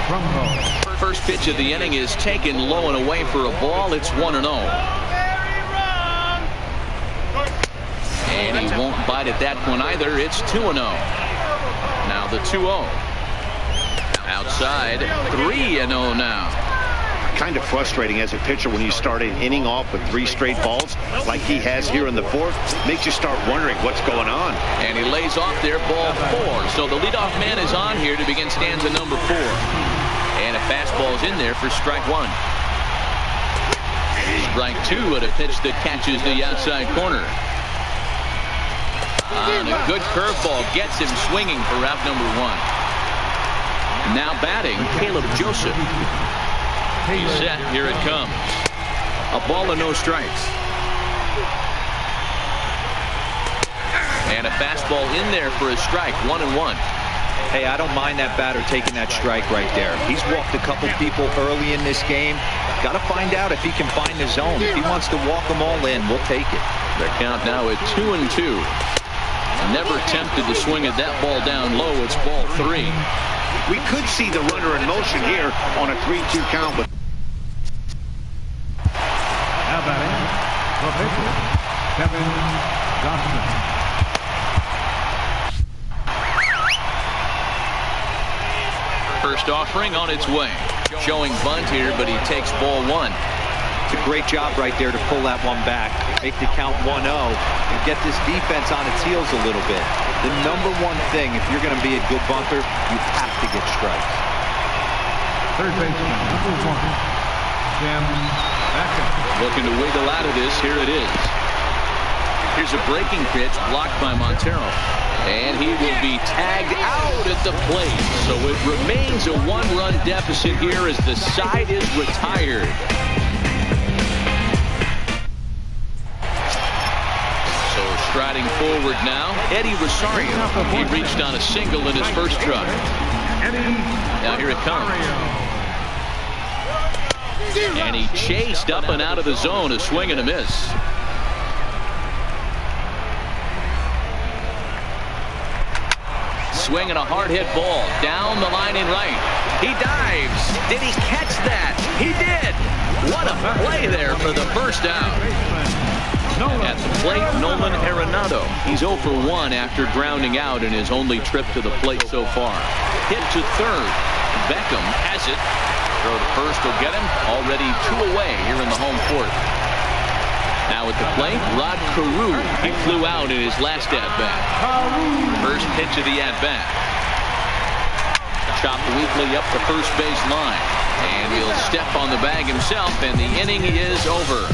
[SPEAKER 2] Trumbo.
[SPEAKER 5] First pitch of the inning is taken low and away for a ball. It's 1-0. And he won't bite at that one either. It's 2-0. Now the 2-0. Outside, 3-0 now.
[SPEAKER 6] Kind of frustrating as a pitcher when you start an inning off with 3 straight balls like he has here in the 4th. Makes you start wondering what's going on.
[SPEAKER 5] And he lays off there, ball 4. So the leadoff man is on here to begin stanza number 4. And a fastball is in there for strike 1. Strike two at a pitch that catches the outside corner. And a good curveball gets him swinging for out number one. Now batting, Caleb Joseph. He's set. Here it comes. A ball and no strikes. And a fastball in there for a strike. 1-1.
[SPEAKER 7] Hey, I don't mind that batter taking that strike right there. He's walked a couple people early in this game. Got to find out if he can find the zone. If he wants to walk them all in, we'll take it.
[SPEAKER 5] The count now at 2-2. Never tempted to swing at that ball down low. It's ball 3.
[SPEAKER 6] We could see the runner in motion here on a 3-2 count. But
[SPEAKER 2] Now batting, the pitcher, Kevin Johnson.
[SPEAKER 5] First offering on its way. Showing bunt here, but he takes ball 1.
[SPEAKER 7] It's a great job right there to pull that one back. Make the count 1-0 and get this defense on its heels a little bit. The number one thing, if you're going to be a good bunter, you have to get strikes.
[SPEAKER 2] Third baseman, number 1, Sam Beckett.
[SPEAKER 5] Looking to wiggle out of this. Here it is. Here's a breaking pitch blocked by Montero. And he will be tagged out at the plate. So it remains a 1-run deficit here as the side is retired. So striding forward now, Eddie Rosario. He reached on a single in his first try. Now here it comes. And he chased up and out of the zone. A swing and a miss. Swinging a hard hit ball down the line in right. He dives. Did he catch that? He did. What a play there for the first out. At the plate, Nolan Arenado. He's 0 for 1 after grounding out in his only trip to the plate so far. Hit to third. Beckham has it. Throw to first will get him. Already 2 away here in the home court. Now at the plate, Rod Carew. He flew out in his last at-bat. First pitch of the at-bat. Chopped weakly up the first base line. And he'll step on the bag himself, and the inning is over.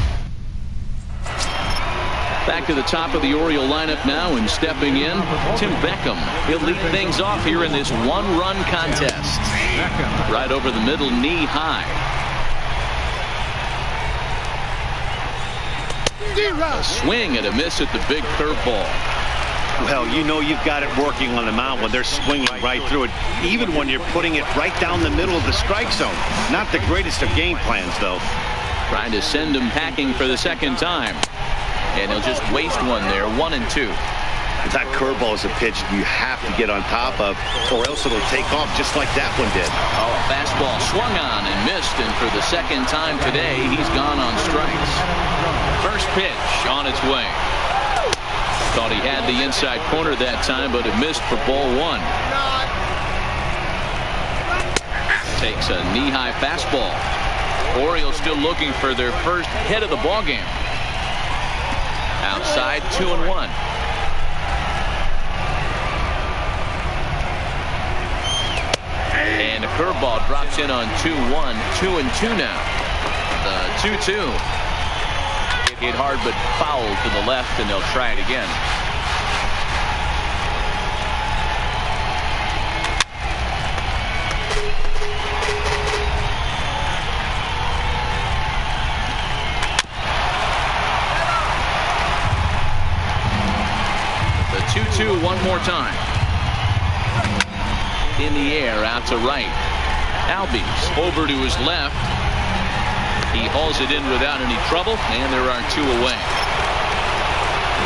[SPEAKER 5] Back to the top of the Oriole lineup now, and stepping in, Tim Beckham. He'll lead things off here in this 1-run contest. Right over the middle, knee high. A swing and a miss at the big curveball.
[SPEAKER 6] Well, you know you've got it working on the mound when they're swinging right through it, even when you're putting it right down the middle of the strike zone. Not the greatest of game plans, though.
[SPEAKER 5] Trying to send him packing for the second time. And he'll just waste one there, 1-2.
[SPEAKER 6] That curveball is a pitch you have to get on top of, or else it'll take off just like that one did.
[SPEAKER 5] Oh, a fastball swung on and missed, and for the second time today, he's gone on strikes. First pitch on its way. Thought he had the inside corner that time, but it missed for ball 1. Takes a knee-high fastball. Orioles still looking for their first hit of the ballgame. Outside, 2-1. And a curveball drops in on 2-1. 2-2 now. The 2-2. It hit hard but foul to the left, and they'll try it again. The 2-2 one more time. In the air, out to right. Albies over to his left. He hauls it in without any trouble, and there are 2 away.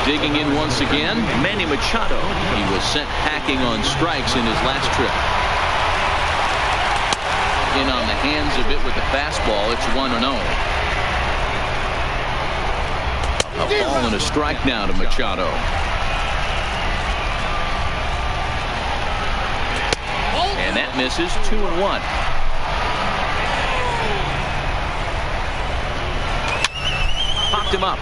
[SPEAKER 5] Digging in once again, Manny Machado. He was sent packing on strikes in his last trip. In on the hands a bit with the fastball. It's 1-0. A ball and a strike now to Machado. And that misses. 2-1. Popped him up.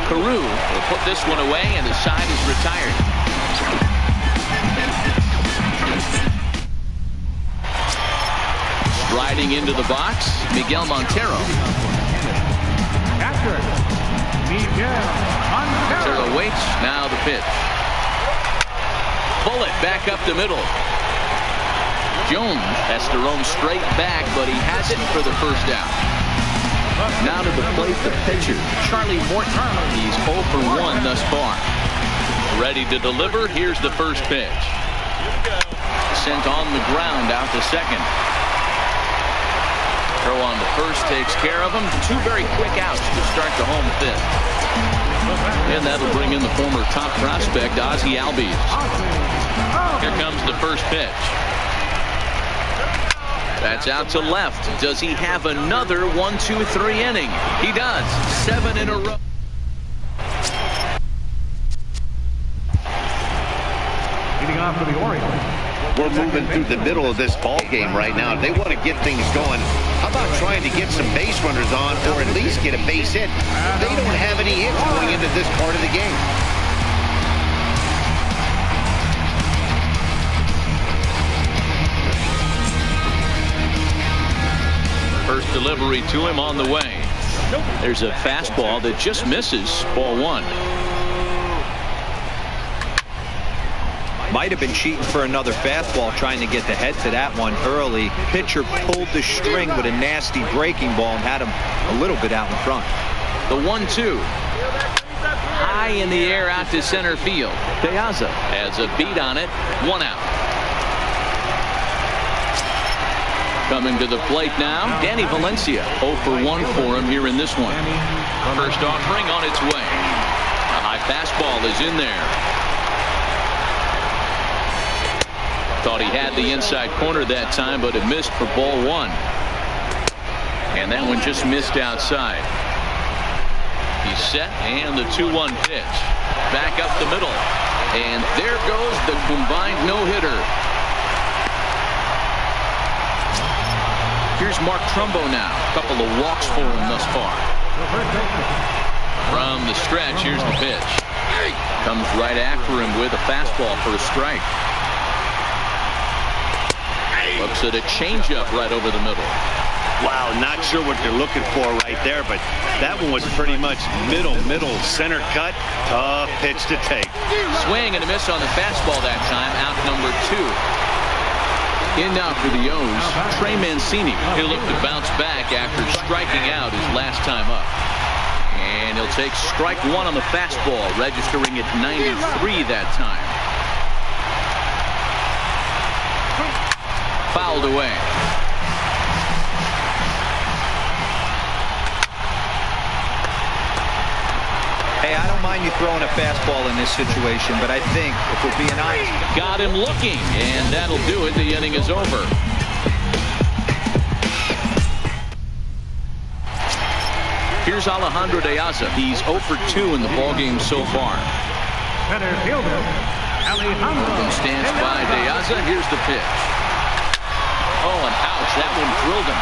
[SPEAKER 5] Carew will put this one away, and the side is retired. Striding Coming into the box, Miguel Montero.
[SPEAKER 2] Catcher, Miguel Montero.
[SPEAKER 5] Montero waits. Now the pitch. Bullet back up the middle. Jones has to roam straight back, but he has it for the first out. Now to the plate, the pitcher, Charlie Morton. He's 0 for 1 thus far. Ready to deliver. Here's the first pitch. Sent on the ground out to second. Throw on to first takes care of him. 2 very quick outs to start the home fifth. And that'll bring in the former top prospect, Ozzie Albies. Here comes the first pitch. That's out to left. Does he have another 1-2-3 inning? He does. 7 in a row.
[SPEAKER 2] Leading off for the Orioles.
[SPEAKER 6] We're moving through the middle of this ball game right now. They want to get things going. How about trying to get some base runners on, or at least get a base hit? They don't have any hits going into this part of the game.
[SPEAKER 5] First delivery to him on the way. There's a fastball that just misses. Ball 1.
[SPEAKER 7] Might have been cheating for another fastball, trying to get the head to that one early. Pitcher pulled the string with a nasty breaking ball and had him a little bit out in front.
[SPEAKER 5] The 1-2. High in the air out to center field. Piazza has a beat on it. 1 out. Coming to the plate now, Danny Valencia. 0 for 1 for him here in this one. First offering on its way. A high fastball is in there. Thought he had the inside corner that time, but it missed for ball 1. And that one just missed outside. He's set, and the 2-1 pitch. Back up the middle. And there goes the combined no-hitter. Here's Mark Trumbo now. A couple of walks for him thus far. From the stretch, here's the pitch. Comes right after him with a fastball for a strike. Looks at a changeup right over the middle.
[SPEAKER 6] Wow, not sure what they're looking for right there, but that one was pretty much middle, center cut. Tough pitch to take.
[SPEAKER 5] Swing and a miss on the fastball that time. Out number 2. In now for the O's, Trey Mancini. He'll look to bounce back after striking out his last time up. And he'll take strike 1 on the fastball, registering at 93 that time. Fouled away.
[SPEAKER 7] Hey, I don't mind you throwing a fastball in this situation, but I think if we're being honest.
[SPEAKER 5] Got him looking, and that'll do it. The inning is over. Here's Alejandro De Aza. He's 0 for 2 in the ballgame so far.
[SPEAKER 2] Center fielder, Alejandro
[SPEAKER 5] Stands by De Aza. Here's the pitch. Oh, and ouch, that one drilled him.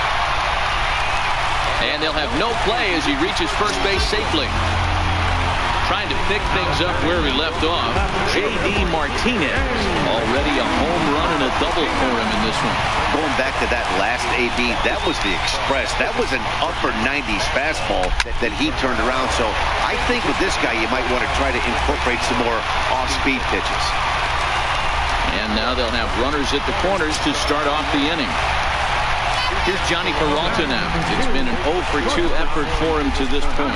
[SPEAKER 5] And they'll have no play as he reaches first base safely. Trying to pick things up where he left off. J.D. Martinez. Already a home run and a double for him in this one.
[SPEAKER 6] Going back to that last AB, that was the express. That was an upper 90s fastball that he turned around. So I think with this guy, you might want to try to incorporate some more off-speed pitches.
[SPEAKER 5] And now they'll have runners at the corners to start off the inning. Here's Johnny Peralta now. It's been an 0 for 2 effort for him to this point.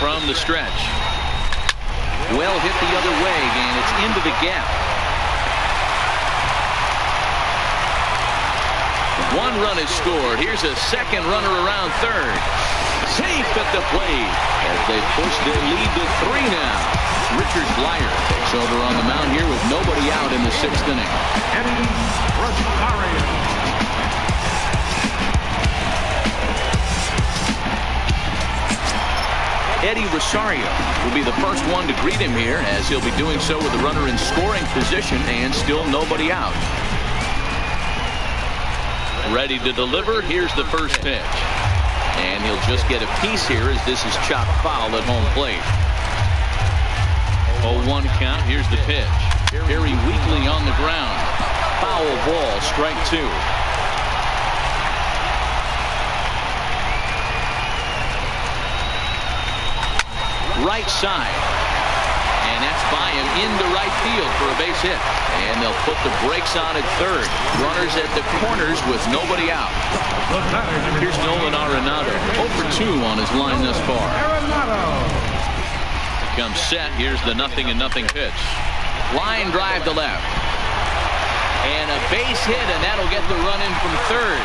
[SPEAKER 5] From the stretch. Well hit the other way, and it's into the gap. 1 run is scored. Here's a second runner around third. Safe at the plate as they push their lead to 3 now. Richard Blyer takes over on the mound here with nobody out in the 6th inning. Eddie Rosario will be the first one to greet him here, as he'll be doing so with a runner in scoring position and still nobody out. Ready to deliver. Here's the first pitch. And he'll just get a piece here as this is chopped foul at home plate. 0-1 count. Here's the pitch. Very weakly on the ground. foul ball, strike 2. Right side. And that's by him into right field for a base hit. And they'll put the brakes on at third. Runners at the corners with nobody out. Here's Nolan Arenado. 0 for 2 on his line thus far. Comes set. Here's the 0-0 pitch. Line drive to left. And a base hit, and that'll get the run in from third.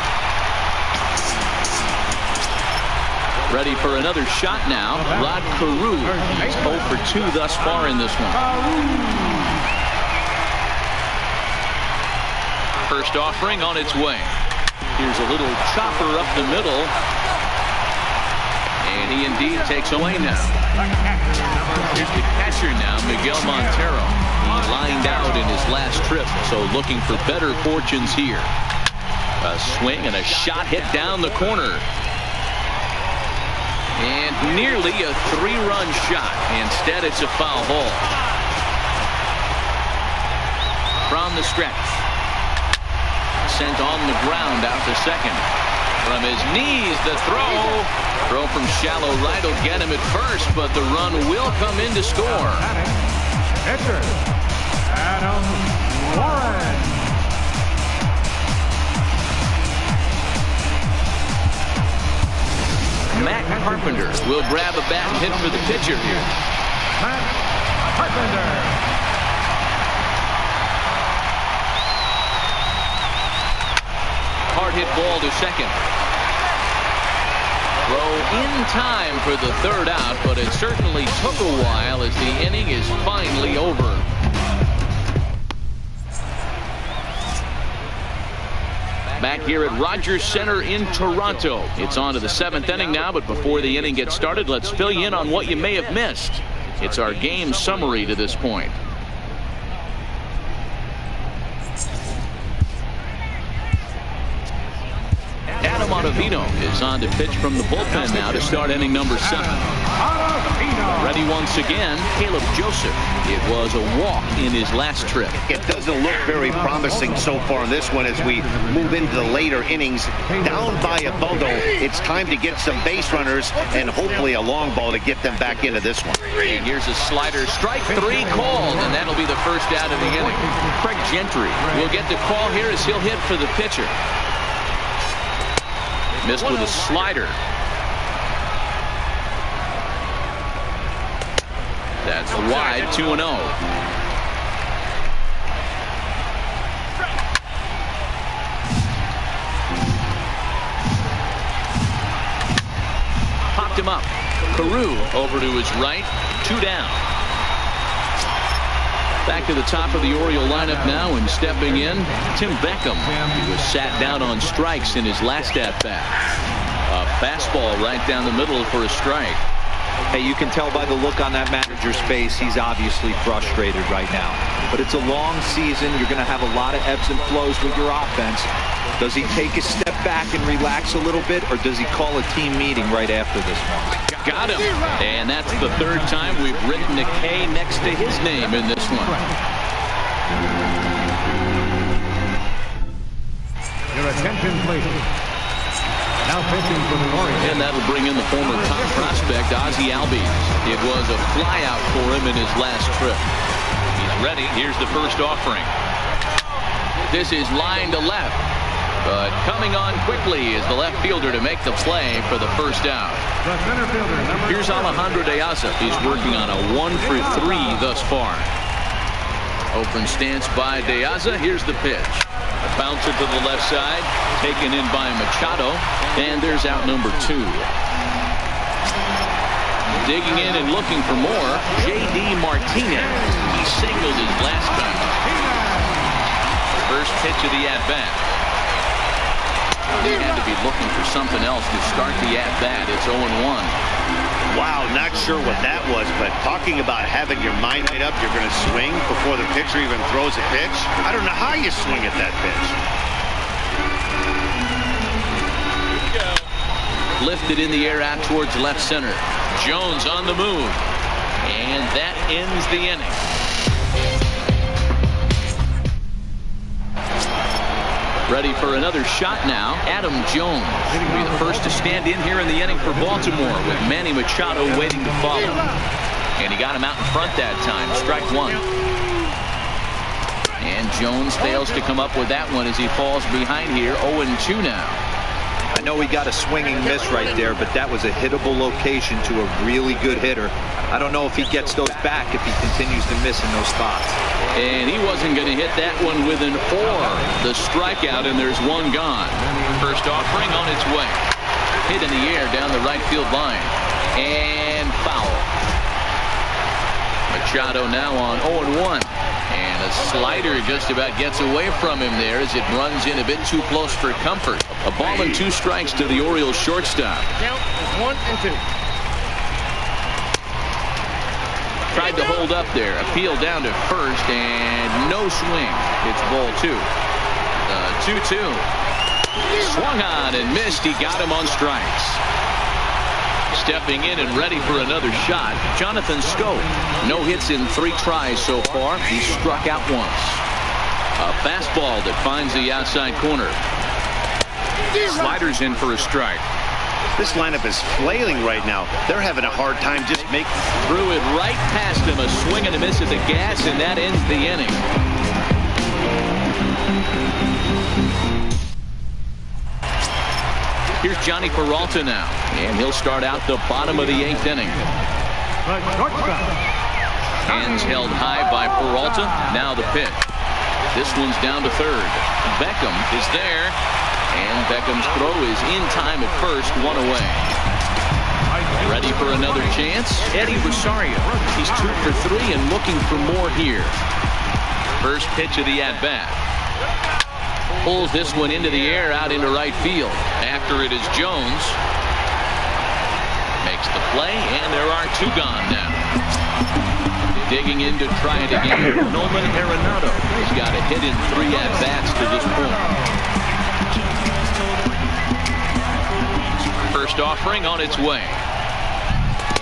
[SPEAKER 5] Ready for another shot now. Rod Carew. He's 0 for 2 thus far in this one. First offering on its way. Here's a little chopper up the middle. And he indeed takes away now. Here's the catcher now, Miguel Montero. He lined out in his last trip, so looking for better fortunes here. A swing and a shot hit down the corner. And nearly a 3-run shot. Instead, it's a foul ball. From the stretch. Sent on the ground out to second. From his knees, the throw. Throw from shallow right will get him at first, but the run will come in to score.
[SPEAKER 2] Pitcher, Adam Warren.
[SPEAKER 5] Matt Carpenter will grab a bat and hit for the pitcher here.
[SPEAKER 2] Matt Carpenter.
[SPEAKER 5] Hard hit ball to second. Throw in time for the third out, but it certainly took a while as the inning is finally over. Back here at Rogers Center in Toronto. It's on to the 7th inning now, but before the inning gets started, let's fill you in on what you may have missed. It's our game summary to this point. Adam Ottavino is on to pitch from the bullpen now to start inning number 7. Ready once again, Caleb Joseph. It was a walk in his last trip.
[SPEAKER 6] It doesn't look very promising so far in this one as we move into the later innings. Down by a bundle, it's time to get some base runners and hopefully a long ball to get them back into this one.
[SPEAKER 5] And here's a slider, strike 3 called, and that'll be the first out of the inning. Craig Gentry will get the call here as he'll hit for the pitcher. Missed with a slider. That's wide, 2-0. Popped him up. Carew over to his right, 2 down. Back to the top of the Oriole lineup now, and stepping in, Tim Beckham. He was sat down on strikes in his last at-bat. A fastball right down the middle for a strike.
[SPEAKER 7] Hey, you can tell by the look on that manager's face, he's obviously frustrated right now. But it's a long season. You're going to have a lot of ebbs and flows with your offense. Does he take a step back and relax a little bit, or does he call a team meeting right after this one?
[SPEAKER 5] Got him. And that's the 3rd time we've written a K next to his name in this one.
[SPEAKER 2] Your attention, please. Now pitching for the Orioles.
[SPEAKER 5] And that'll bring in the former top prospect, Ozzie Albies. It was a flyout for him in his last trip. He's ready. Here's the first offering. This is line to left. But coming on quickly is the left fielder to make the play for the first out.
[SPEAKER 2] The center fielder,
[SPEAKER 5] Here's Alejandro De Aza. He's working on a 1 for 3 thus far. Open stance by De Aza. Here's the pitch. Bouncer to the left side, taken in by Machado, and there's out number 2. Digging in and looking for more, J.D. Martinez. He singled his last time. First pitch of the at-bat. He had to be looking for something else to start the at-bat. It's 0-1.
[SPEAKER 6] Wow, not sure what that was, but talking about having your mind made up, you're going to swing before the pitcher even throws a pitch. I don't know how you swing at that pitch.
[SPEAKER 5] Lifted in the air out towards left center. Jones on the move. And that ends the inning. Ready for another shot now. Adam Jones will be the first to stand in here in the inning for Baltimore, with Manny Machado waiting to follow. And he got him out in front that time. Strike one. And Jones fails to come up with that one as he falls behind here. 0-2 now.
[SPEAKER 7] I know he got a swinging miss right there, but that was a hittable location to a really good hitter. I don't know if he gets those back if he continues to miss in those spots.
[SPEAKER 5] And he wasn't going to hit that one with an or. The strikeout, and there's one gone. First offering on its way. Hit in the air down the right field line. And foul. Machado now on 0-1. And a slider just about gets away from him there as it runs in a bit too close for comfort. A ball and 2 strikes to the Orioles shortstop.
[SPEAKER 3] Count is 1-2.
[SPEAKER 5] Tried to hold up there. Appeal down to first and no swing. It's ball 2. 2-2. Swung on and missed. He got him on strikes. Stepping in and ready for another shot, Jonathan Scope. No hits in 3 tries so far. He struck out once. A fastball that finds the outside corner. Sliders in for a strike.
[SPEAKER 6] This lineup is flailing right now. They're having a hard time just making.
[SPEAKER 5] Threw it right past him. A swing and a miss at the gas, and that ends the inning. Here's Johnny Peralta now, and he'll start out the bottom of the 8th inning. Hands held high by Peralta. Now the pitch. This one's down to third. Beckham is there, and Beckham's throw is in time at first, 1 away. Ready for another chance? Eddie Rosario. He's 2 for 3 and looking for more here. First pitch of the at-bat. Pulls this one into the air out into right field. After it is Jones. Makes the play, and there are 2 gone now. Digging in to try it again. Nolan Arenado has got a hit in 3 at-bats to this point. First offering on its way.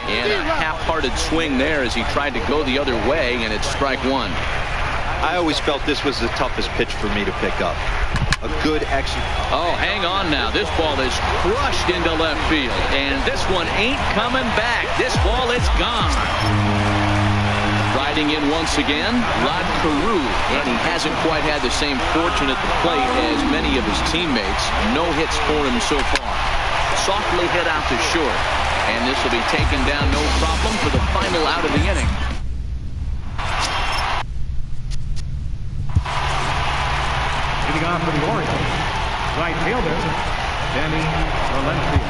[SPEAKER 5] And a half-hearted swing there as he tried to go the other way, and it's strike 1.
[SPEAKER 7] I always felt this was the toughest pitch for me to pick up. A good exit.
[SPEAKER 5] Oh, hang on now. This ball is crushed into left field, and this one ain't coming back. This ball is gone. Riding in once again, Rod Carew, and he hasn't quite had the same fortune at the plate as many of his teammates. No hits for him so far. Softly hit out to short, and this will be taken down no problem for the final out of the inning.
[SPEAKER 2] Leading off for the Orioles, right fielder, Danny Valencia.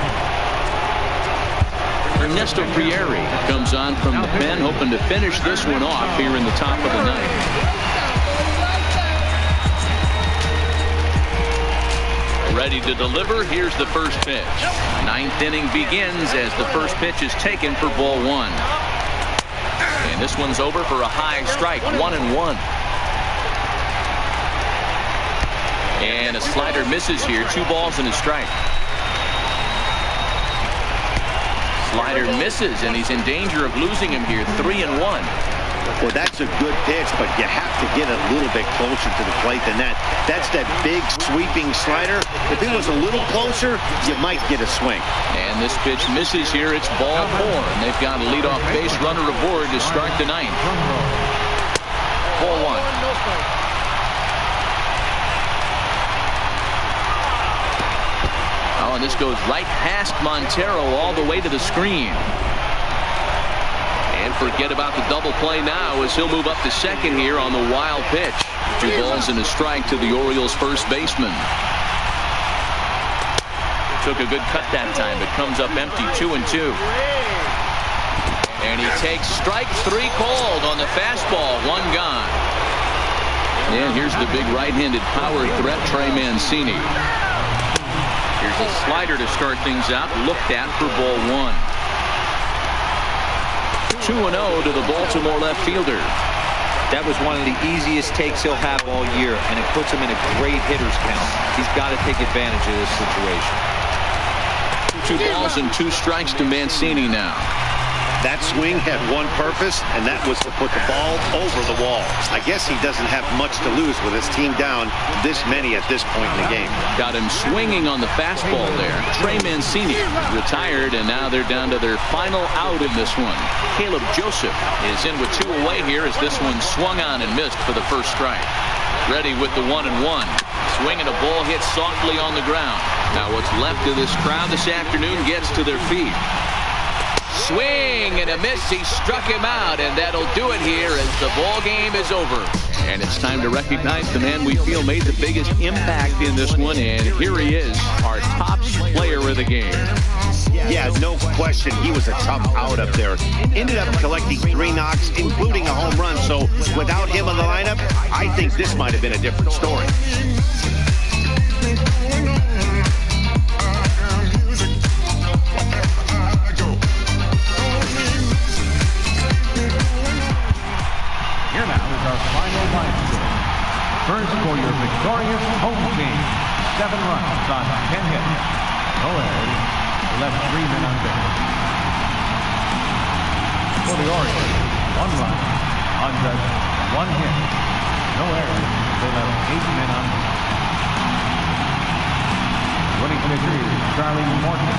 [SPEAKER 5] Ernesto Frieri comes on from the pen, hoping to finish this one off here in the top of the 9th. Ready to deliver. Here's the first pitch. 9th inning begins as the first pitch is taken for ball 1. And this one's over for a high strike, 1-1. And a slider misses here. 2 balls and a strike. Slider misses, and he's in danger of losing him here. 3-1.
[SPEAKER 6] Well, that's a good pitch, but you have to get a little bit closer to the plate than that. That's that big sweeping slider. If it was a little closer, you might get a swing.
[SPEAKER 5] And this pitch misses here. It's ball 4, and they've got a leadoff base runner aboard to start the 9th. Ball 1. Oh, and this goes right past Montero all the way to the screen. And forget about the double play now as he'll move up to second here on the wild pitch. 2 balls and a strike to the Orioles first baseman. Took a good cut that time, but comes up empty. 2-2. And he takes strike 3 called on the fastball. 1 gone. And here's the big right-handed power threat, Trey Mancini. Here's a slider to start things out, looked at for ball 1. 2-0 to the Baltimore left fielder.
[SPEAKER 7] That was one of the easiest takes he'll have all year, and it puts him in a great hitter's count. He's got to take advantage of this situation.
[SPEAKER 5] 2 balls and 2 strikes to Mancini now.
[SPEAKER 6] That swing had one purpose, and that was to put the ball over the wall. I guess he doesn't have much to lose with his team down this many at this point in the game.
[SPEAKER 5] Got him swinging on the fastball there. Trey Mancini retired, and now they're down to their final out in this one. Caleb Joseph is in with 2 away here as this one swung on and missed for the first strike. Ready with the 1-1. Swinging a ball hit softly on the ground. Now what's left of this crowd this afternoon gets to their feet. Swing and a miss. He struck him out, and that'll do it here as the ball game is over. And it's time to recognize the man we feel made the biggest impact in this one, and here he is, our top player of the game.
[SPEAKER 6] Yeah, no question. He was a tough out up there. Ended up collecting 3 knocks, including a home run. So without him in the lineup, I think this might have been a different story.
[SPEAKER 2] Here now is our final line score. First for your victorious home team. 7 runs on 10 hits. No errors. Left 3 men on base. For the Orioles, 1 run on just 1 hit. No errors. They left 8 men on base. Winning pitcher is Charlie Morton.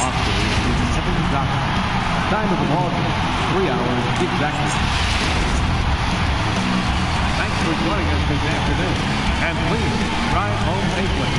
[SPEAKER 2] Off to is Evan Johnson. Time of the ball game, 3 hours exactly. Thanks for joining us this afternoon, and please drive home safely.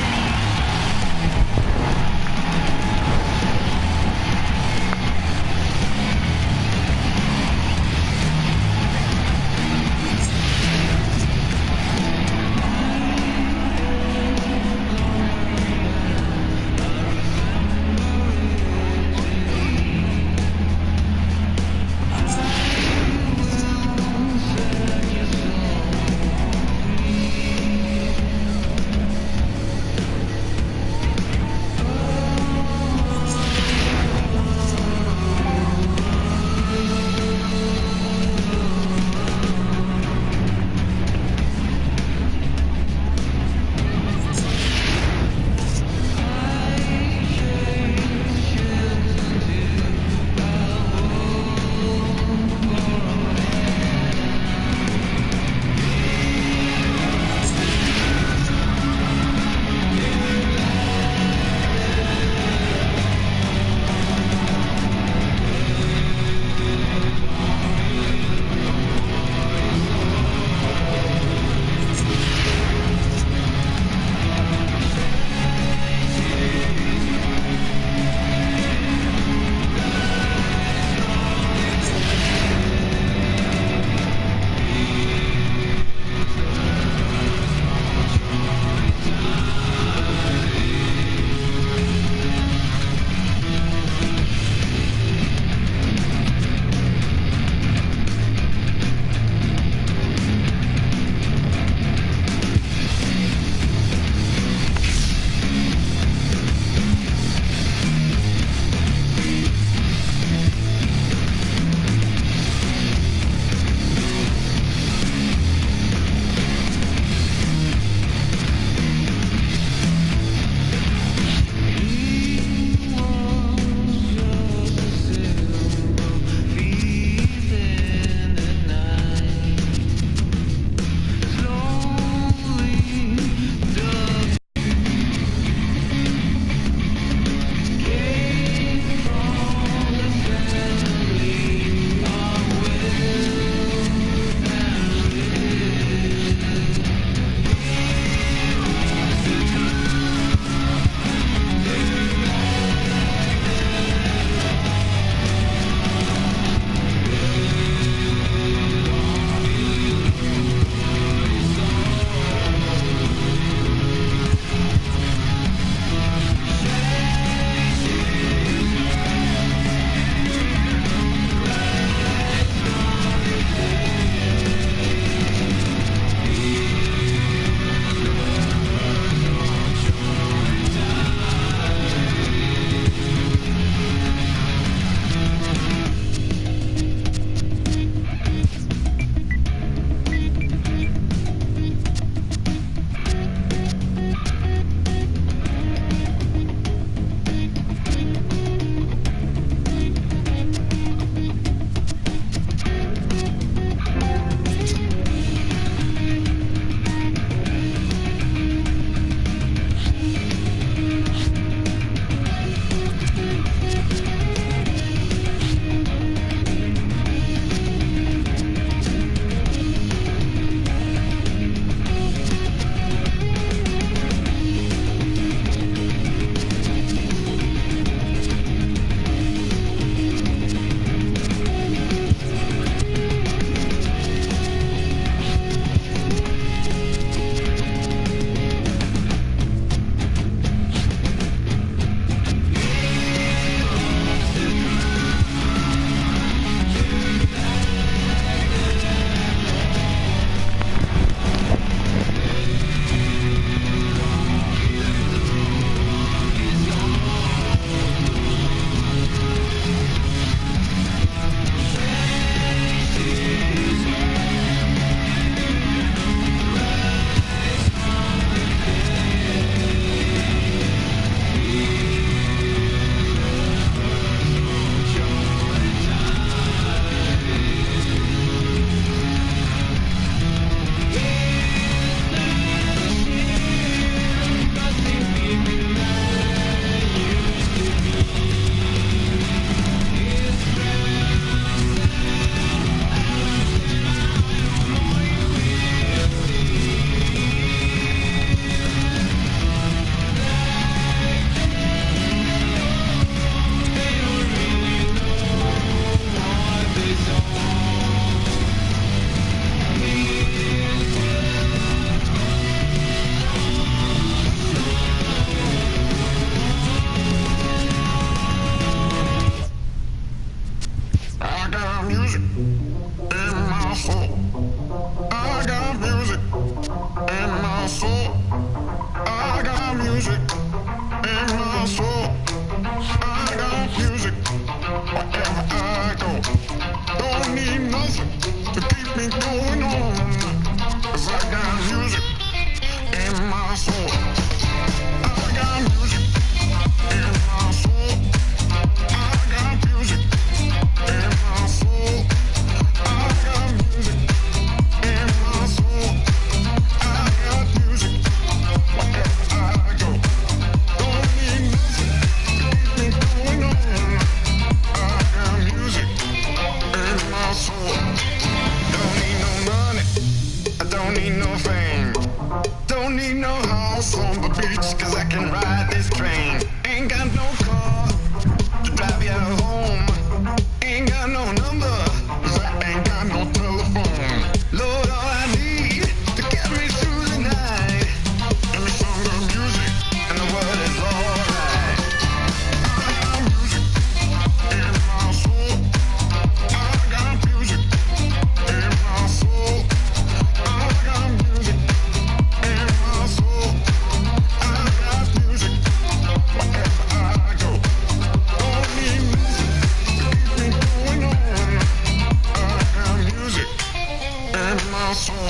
[SPEAKER 8] my soul. I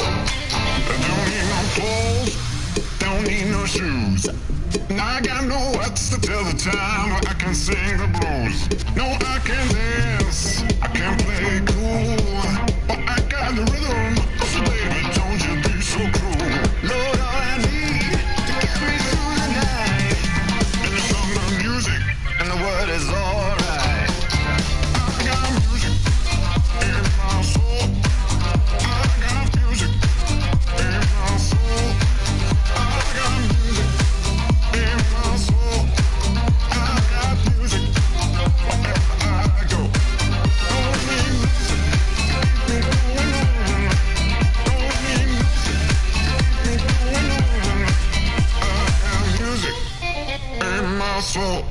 [SPEAKER 8] don't need no clothes, don't need no shoes. And I got no words to tell the time, I can sing the blues. No, I can dance, I can play cool, but I got the rhythm. So baby, don't you be so cruel. Lord, all I need to get me through the night. And the song of music, and the word is alright. I got music in my soul. I got music in my soul. I got music in my soul. I got music wherever I go. Don't need music to keep me going on. Don't need music to keep me going on. I got music in my soul.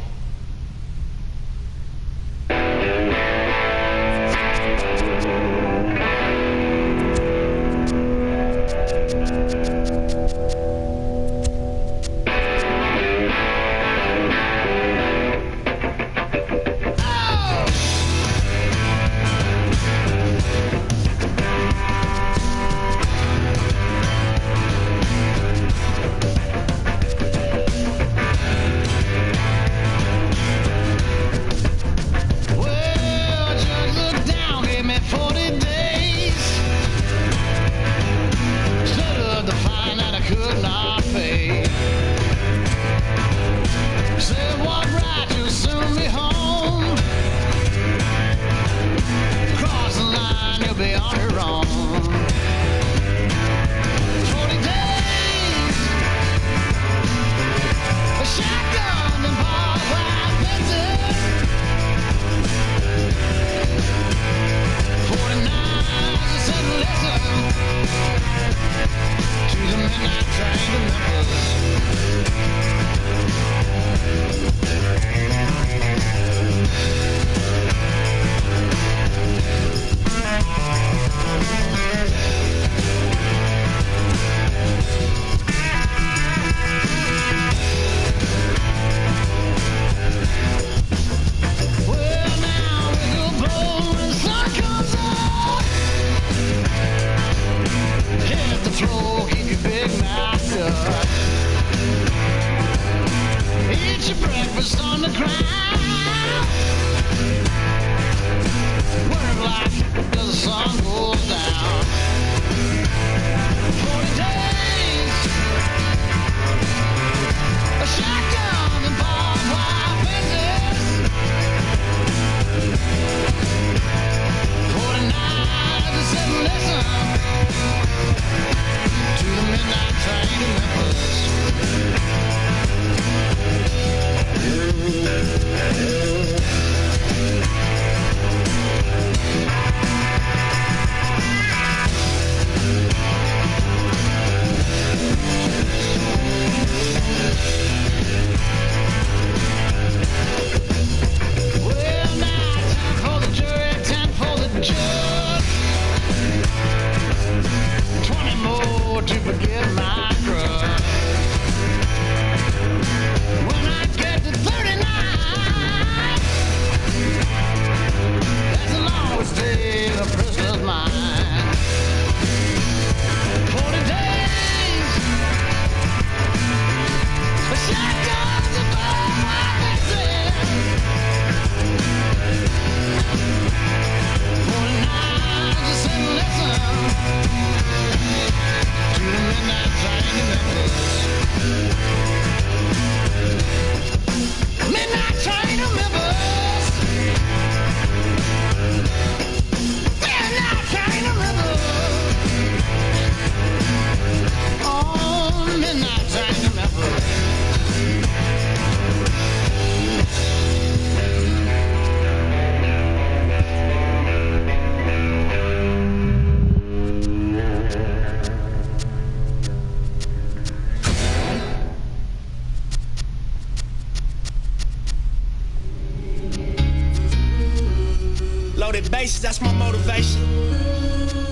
[SPEAKER 11] Loaded bases, that's my motivation.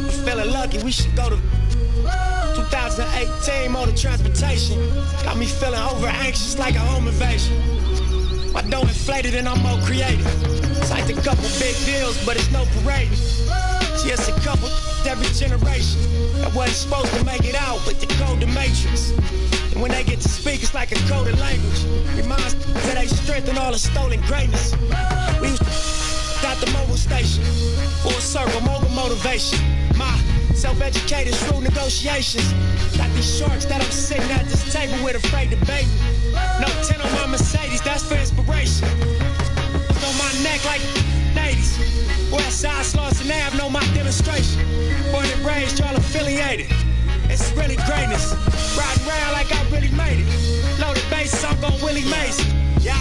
[SPEAKER 11] I'm feeling lucky, we should go to 2018 motor transportation. Got me feeling over anxious like a home invasion. My dough inflated and I'm more creative. Signed a couple big deals, but it's no parading. See, it's a couple every generation that wasn't supposed to make it out, but they code the matrix. And when they get to speak, it's like a coded language. Reminds that they strengthen all the stolen greatness. We was at the mobile station, full circle, mogul motivation. My self-educated through negotiations. Got these sharks that I'm sitting at this table with afraid to bait me. No 10 on my Mercedes, that's for inspiration. On my neck like 80s. Westside Slauson Ave know my demonstration. Born and raised, y'all affiliated. It's really greatness. Riding around like I really made it. Loaded bases, I'm gon' Willie Mason. Yeah.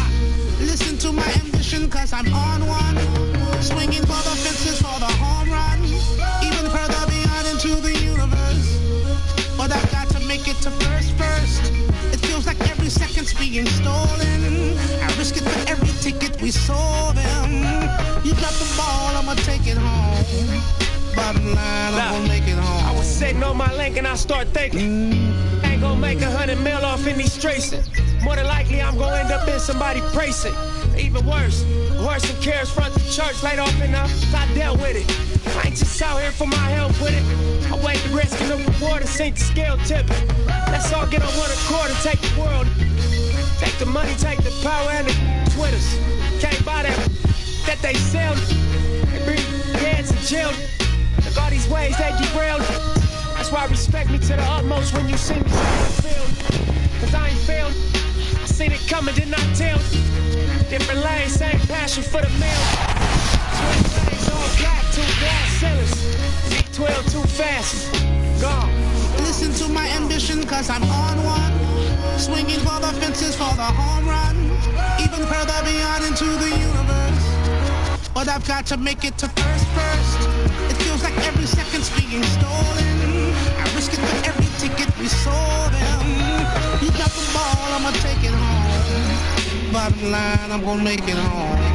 [SPEAKER 12] Listen to my ambition, cause I'm on one. Swinging for the fences for the home run. Even further beyond into the universe. But I've got to make it to first. It feels like every second's being stolen. I risk it for every ticket we sold them. You got the ball, I'ma take it home. Bottom line, I'm gonna make it home.
[SPEAKER 11] I was sitting on my link and I start thinking, ain't gonna make 100 mil off in these streets. More than likely I'm gonna end up in somebody's precinct. Even worse than Karis front the church, laid off enough, I dealt with it. I ain't just out here for my help with it. I weighed the risk and the reward and sink the scale tipping. Let's all get on one accord and take the world. Take the money, take the power and the Twitters. Can't buy that they sell. They bring heads in jail. Look all these ways they derailed. That's why respect me to the utmost when you see me field. Cause I ain't failed. I seen it coming, did not tell. Different lanes, same passion for the meal. Twin lanes, all black, 2 glass cylinders. V12 too fast, gone.
[SPEAKER 12] Listen to my ambition, cause I'm on one. Swinging for the fences for the home run. Even further beyond into the universe. But I've got to make it to first. It feels like every second's being stolen. I risk it for every ticket we sold them. You got the ball, I'ma take it home. Bottom line, I'm gonna make it home.